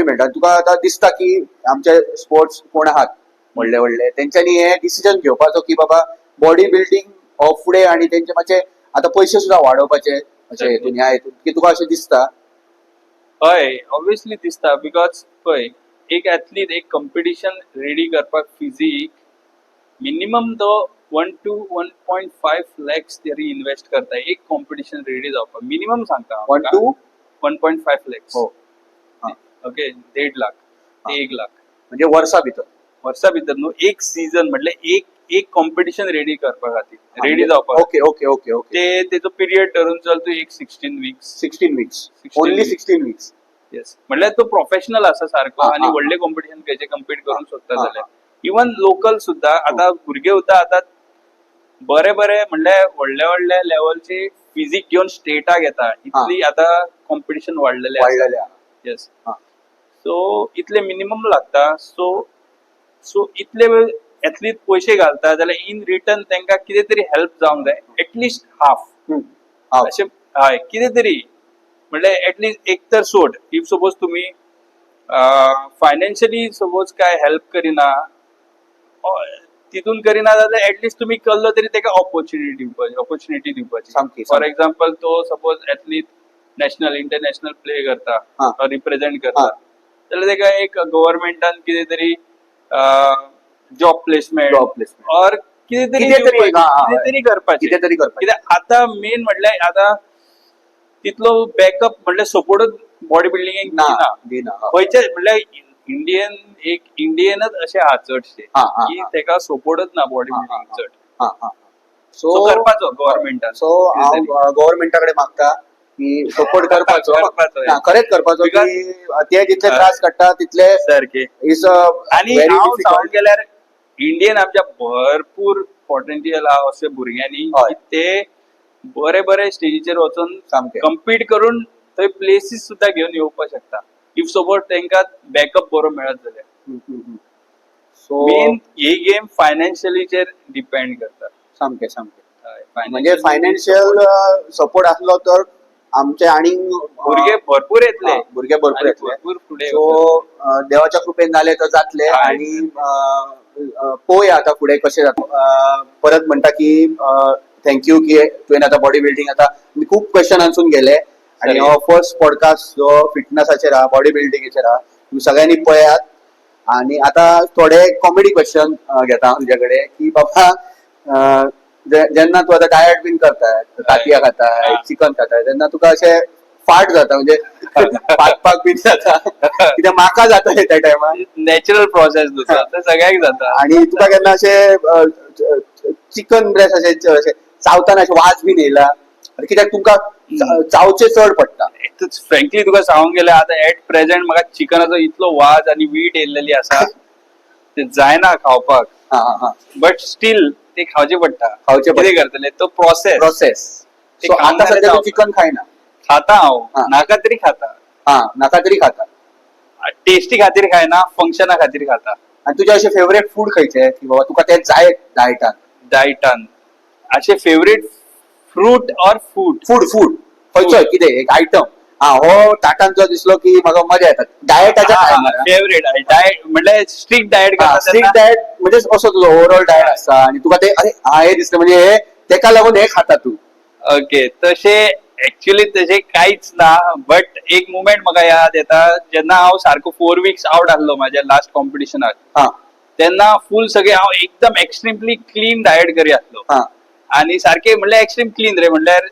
मेळटा तुका आतां दिसता की आमचे स्पोर्ट्स कोण आहात व्हडले व्हडले तेंच्यांनी हे डिसिजन घेवपाचो की बाबा बॉडी बिल्डिंग हो फुडें आणि तेंचे मातशे आतां पयशे सुद्दां वाडोवपाचे अशें हेतून ह्या हितून की तुका अशें दिसता. हय ऑब्वियसली दिसता बिकॉज पळय एक एथलीट एक कॉम्पिटिशन रेडी करपाक फिजीक मिनिमम तो 1 to 1.5 lakhs तरी इन्व्हेस्ट करता एक कॉम्पिटिशन रेडी जावपाक मिनिमम सांगता 1 to 1.5 lakhs हो ओके 1.5 लाख ते 1 लाख म्हणजे वर्सा भितर न्हू एक सीझन म्हटले एक कॉम्पिटिशन रेडी करपा खातीर रेडी जावपाक ओके ओके ओके ओके ते तेजो पिरियड धरून चल तू एक 16 weeks 16 weeks only 16 weeks yes म्हटल्यार तो प्रोफेशनल आसा सारको आनी व्हडले कॉम्पिटिशन खंयचे कम्पीट करूंक सोदता जाल्यार इवन लोकल सुद्धा आता भुरगे सुद्धा आता बरे म्हणल्यार व्हडल्या लेवलची फिजिक घेऊन स्टेटाक येता इतली आता कॉम्पिटिशन वाडलेले येस सो इतले मिनिमम लागता सो इतले एथलीट पयशे घालता जाल्यार इन रिटर्न तांकां कितें तरी हेल्प जावंक जाय एटलिस्ट हाफ अशें हय कितें तरी म्हणल्यार एटलिस्ट एक तर सोड इफ सपोज तुमी फायनान्शियली सपोज काय हेल्प करिना तितून करिना जाल्यार एटलिस्ट तुम्ही केल्लो तरी ताका ऑपॉर्च्युनिटी दिवपाची फॉर एक्झाम्पल तो suppose athlete national international play करता रिप्रेझेंट करता जाल्यार ताका एक गव्हर्नमेंटान कितें तरी जॉब प्लेसमेंट ऑर कितें तरी करपाची कित्याक आतां मेन म्हटल्यार आतां तितलो बॅकअप म्हटल्यार सपोर्टच बॉडी बिल्डिंगेक दिना खंयचे म्हटल्यार इंडियनच अशे आहा चडशे की ताका सपोर्टच ना बॉडी बिल्डिंग चड सो करपाचो गव्हर्नमेंटान सो हांव गव्हर्नमेंटा कडेन मागता की सपोर्ट करपाचो खरेंच करपाचो की ते जितले त्रास काडटा तितले सारखे इज आनी हांव सांगूंक गेल्यार इंडियन आमच्या भरपूर पोटेंशियल आहा अशे भुरग्यांनी ते बरे स्टेजीचेर वचून कम्पीट करून थंय प्लेसीस सुद्धा घेवन येवपाक शकता इफ सपोज तांकां बॅकअप बरो मेळत जाल्यार सो मेन ही गेम फायनान्शियलीचेर डिपेंड करता सामके म्हणजे फायनान्शियल सपोर्ट आसलो तर आमचे आणि भुरगे भरपूर येतले फुडें सो देवाच्या कृपेन जाले तर जातले आणि पळोवया आता फुडें कशें जाता परत म्हणटा की थँक्यू की तुवें आतां बॉडी बिल्डिंग आतां खूब क्वेश्चन आन्सून गेले आणि हो फर्स्ट पॉडकास्ट जो फिटनेसाचेर आहा बॉडी बिल्डिंगेचेर आहा तुम्ही सगळ्यांनी पळयात आणि आता थोडे कॉमेडी क्वेश्चन घेता तुमचे कडेन की बाबा जेन्ना तूं आतां डायट बीन करताय तांतयां खाताय चिकन खाताय तेन्ना तुका अशें फाट जाता म्हणजे पाक बीन जाता कित्याक म्हाका जाता त्या टायमार नॅचरल प्रोसेस सगळ्याक जाता आणि तुका केन्ना अशें चिकन ब्रेस्ट अशें चावताना अशें वाज बीन येयला कित्याक तुमकां चावचे चड पडटा फ्रँकली तुका सांगूंक गेल्यार आतां एट प्रेझेंट म्हाका चिकनाचो इतलो वाज आनी वीट येयल्लेली आसा ते जायना खावपाक बट स्टील ते खावचे पडटा कितें करतले तो प्रोसेस आतां सध्या तूं चिकन खायना खाता हांव नाका तरी खाता टेस्टी खातीर खायना फंक्शना खातीर खाता आनी तुजें अशें फेवरेट फूड खंयचें की बाबा तुका तें जाय डायटान अशें फेवरेट फ्रूट ऑर फूड खंयचो कितें एक आयटम हो ताटान जो दिसलो की म्हाका मजा येता डायटाच्या फेवरेट डायट म्हटल्यार स्ट्रिक्ट डायट म्हणजे असो तुजो ओवरऑल डायट आसता आणि तुका ते अरे हे दिसलें म्हणजे हे तेका लागून हे खाता तूं ओके तशें एक्चुअली तशें कांयच ना बट एक मुमेंट म्हाका याद येता जेन्ना हांव सारको 4 वीक्स आउट आसलो म्हाज्या लास्ट कॉम्पिटिशनाक तेन्ना फूल सगळे हांव एकदम एक्स्ट्रीमली क्लीन डायट करी आसलो आणि सारखे म्हणल्यार एक्स्ट्रीम क्लीन रे म्हणल्यार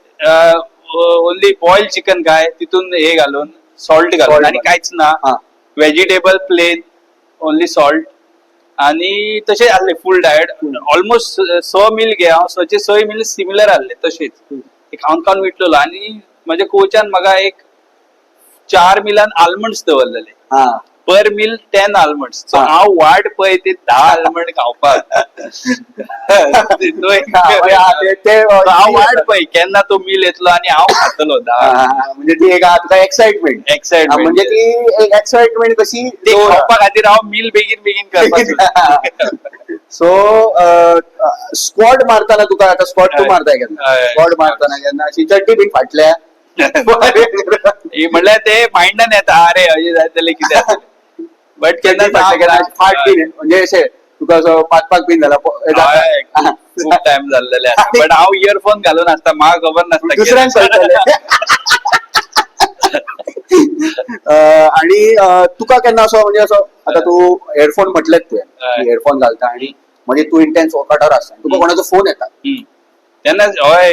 ओन्ली बॉइल्ड चिकन काय तितून हे घालून सॉल्ट घालून आणि कांयच ना व्हेजिटेबल प्लेन ओन्ली सॉल्ट आणि तशें आसले फूल डायट ऑलमोस्ट 6 मील घे हांव 6 मील सिमिलर आसले तशेंच खावन विटलेलो आणि माझ्या कोचान म्हाका एक 4 मिलान आल्मंड्स दवरलेले पर मील 10 आलमंड सो हा. हांव वाट पळय ते 10 आलमंड खावपाक तो एक- हांव वाट पळय केन्ना तो मील येतलो आणि हांव खातलो 10 म्हणजे ती एक तुका एक्साइटमेंट एक्साइटमेंट म्हणजे ती एक एक्साइटमेंट कशी ते खावपा खातीर हांव मील बेगीन बेगीन करपाक सो स्क्वॉड मारताना तुका आता स्क्वॉड तू हय. मारताय केन्ना हय. स्क्वॉड मारताना केन्ना अशी चड्डी बीन फाटल्या ही म्हणल्यार ते माइंडान येता अरे अशें जातले कितें बट केन्ना चड्डी फाटल्या केन्ना अशी फाट बीन म्हणजे अशें तुका असो पातपाक बीन जाला हय, खूप टाइम जाल्लेले बट हांव इयरफोन घालून आसता म्हाका खबर नासता दुसऱ्यांक कळटलें आणि तुका केन्ना असो म्हणजे असो आता तू हेडफोन म्हटलेच तुवें हय. हेडफोन घालता आणि म्हणजे तू इंटेन्स वर्कआउटार आसता तुका कोणाचो फोन येता तेन्ना हय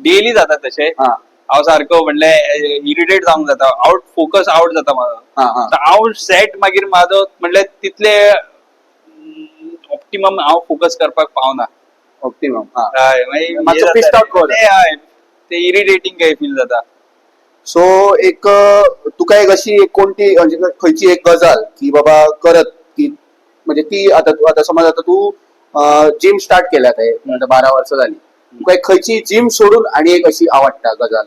डेली जाता तशें हा हांव सारको म्हणले इरिटेट जावंक जाता फोकस आउट जाता म्हाजो हा हा So हांव सेट मागीर म्हाजो म्हणले तितले ऑप्टिमम हांव फोकस करपाक पावना ऑप्टिमम हा हय मागीर मातसो हे pissed जाता out कहो रे. हय ते इरिटेटिंग काही फील जाता सो एक तुका एक अशी एक कोणती म्हणजे खंयची एक गजाल की बाबा करत की म्हणजे ती आता समज आता तू जिम स्टार्ट केल्या ते आता 12 वर्सां जाली तुका एक खंयची जिम सोडून आणि एक अशी आवडटा गजाल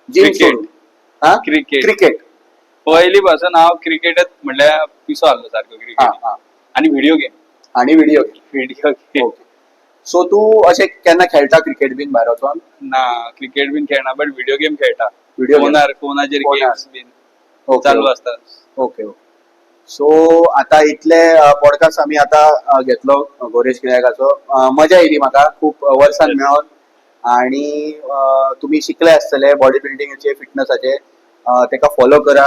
जिम Cricket. सोडून हा क्रिकेट क्रिकेट पयली पासून हांव क्रिकेटच म्हणल्यार पिसो आहलो सारको हा क्रिकेट हा आणि व्हिडिओ गेम आणि video video game okay so तू अशें केन्ना खेळटा क्रिकेट बीन भायर वचोन ना क्रिकेट बीन खेळना बट व्हिडिओ गेम खेळटा Video game. फोनाचेर फोनार. गेम्स बीन ओके चालू असता ओके ओके सो आता इतले पॉडकास्ट आम्ही आता घेतलो गोरेश किळ्याकाचो मजा येयली म्हाका खूप वर्सान Yes. मेळोन आणि तुम्ही शिकले आसतले बॉडी बिल्डिंगाचे फिटनेसाचे तेका फॉलो करा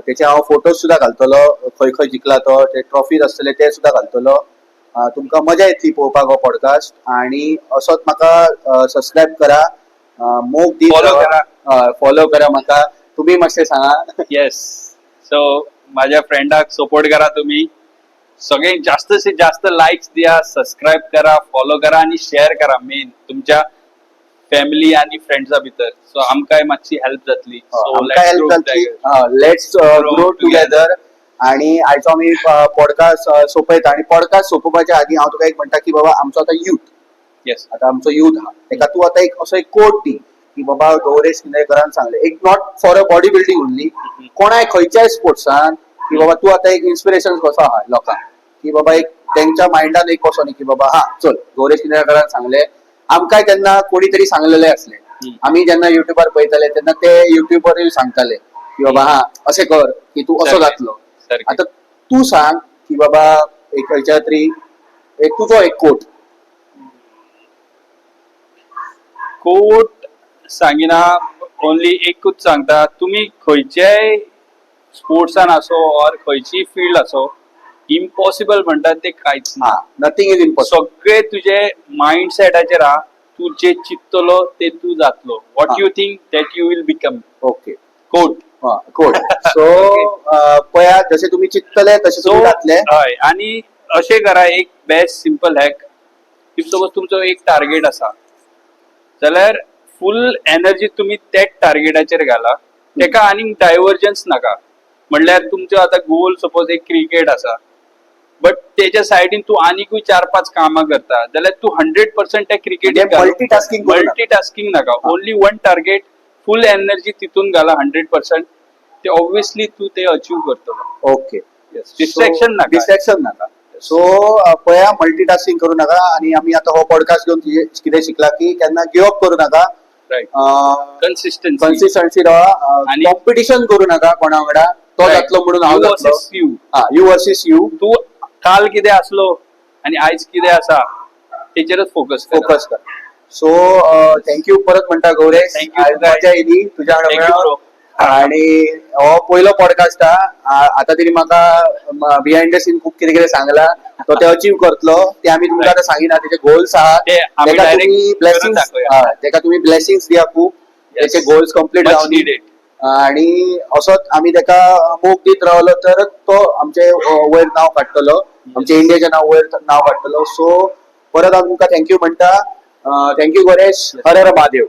तेचे हांव फोटोज सुद्धा घालतलो खंय खंय जिंकला तो ते ट्रॉफीज आसतले ते सुद्धा घालतलो तुमकां मजा येतली पळोवपाक हो पॉडकास्ट आणि असोच म्हाका सबस्क्राईब करा मोग दीत Follow करा. फॉलो करा म्हाका तुम्ही मातशें सांगा येस सो माझ्या फ्रेंडाक सपोर्ट करा तुम्ही सगळे जास्त से जास्त लाईक्स द्या सबस्क्राईब करा फॉलो करा आणि शेअर करा मेन तुमच्या फॅमिली आणि फ्रेंड्सा भितर सो आमकांय मातशी हेल्प जातली आमकां हेल्प जातली लेट्स ग्रो टुगेदर आणि आयचो आमी पॉडकास्ट सोंपयता आणि पॉडकास्ट सोंपोवपाच्या आदी हांव तुका एक म्हणटा की बाबा आमचो आतां यूथ येस आता आमचो यूथ हा तेका तू आता एक असो एक कोट दी की बाबा गौरेश किंदेकरान सांगले एक not for a body building only कोणाय खंयच्याय स्पोर्ट्सान की बाबा तू आता एक इन्स्पिरेशन कसो आहा लोकांक की बाबा एक तेंच्या माइंडान एक कसो न्ही की बाबा हा चल गौरेश किंदेकरान सांगले आमकांय तेन्ना कोणी तरी सांगलेले असले आमी जेन्ना युट्यूबार पळयताले तेन्ना ते युट्यूबवरूय सांगताले की बाबा हा अशें कर की तू असो सारकें. जातलो सारकें. आता तू सांग की बाबा एक खंयच्या तरी एक तुजो एक कोट कोट सांगिना ओनली एकूच सांगता तुम्ही खंयच्याय स्पोर्ट्सान असो ऑर खंयची फील्ड असो इम्पॉसिबल म्हणतात ते कांयच ना हा नथिंग इज इम्पॉसिबल सगळे तुझे माइंड सेटाचेर हा तू जे चिंततलो ते तू जातलो व्हॉट हा. You think that you will become okay कोट कोट सो पळया जसे तुम्ही चिंततले तसे सो तुम्ही जातले हय आणि अशें करा एक best simple hack if suppose तुमचो एक टार्गेट आसा जाल्यार फुल एनर्जी तुम्ही त्याच टार्गेटाचेर घाला तेका आनीक डायव्हर्जन्स नाका म्हणल्यार तुमचो आता गोल सपोज एक क्रिकेट आसा बट तेच्या सायडीन तू आनीकूय 4-5 कामां करता जाल्यार तू 100% त्या क्रिकेटीक मल्टीटास्किंग मल्टीटास्किंग नाका ओनली वन टार्गेट फुल एनर्जी तितून घाला 100% ते ऑब्वियसली तू ते अचीव करतलो ओके डिस्ट्रॅक्शन नाका डिस्ट्रॅक्शन नाका सो पळया मल्टीटास्किंग करू नका आणि आम्ही आता हो पॉडकास्ट घेऊन कितें शिकला की केन्ना गिव अप करू नका राईट कन्सिस्टन्सी कन्सिस्टन्सी राहा आणि- कॉम्पिटिशन करू नका कोणा वांगडा तो जातलो म्हणून हांव जातलो यू यू वर्सेस यू तू काल कितें आसलो आणि आयज कितें आसा तेचेरच फोकस फोकस कर सो थँक्यू परत म्हणटा गौरेश Thank you, आज guys. मजा येयली तुझ्या वांगडा Thank you, मेळोन. bro. आणि हो पयलो पॉडकास्ट हा आता तरी म्हाका बिहाइंड द सीन खूप कितें कितें सांगला तो ते अचीव करतलो ते आम्ही तुमकां आतां सांगिना तेचे गोल्स आहात ते आमी तेका direct तुम्ही करून ब्लेसिंग्स दाखोवया. तेका तुम्ही ब्लेसिंग्स दिया खूप त्याचे गोल्स कम्प्लीट मच जावन नीडेड आणि असोच आम्ही तेका मोग दीत रावलो तर तो आमचे वयर नाव काडटलो आमच्या इंडियाचे वयर नाव काडटलो सो परत हांव तुमकां थँक्यू म्हणटा थँक्यू गणेश हर हर महादेव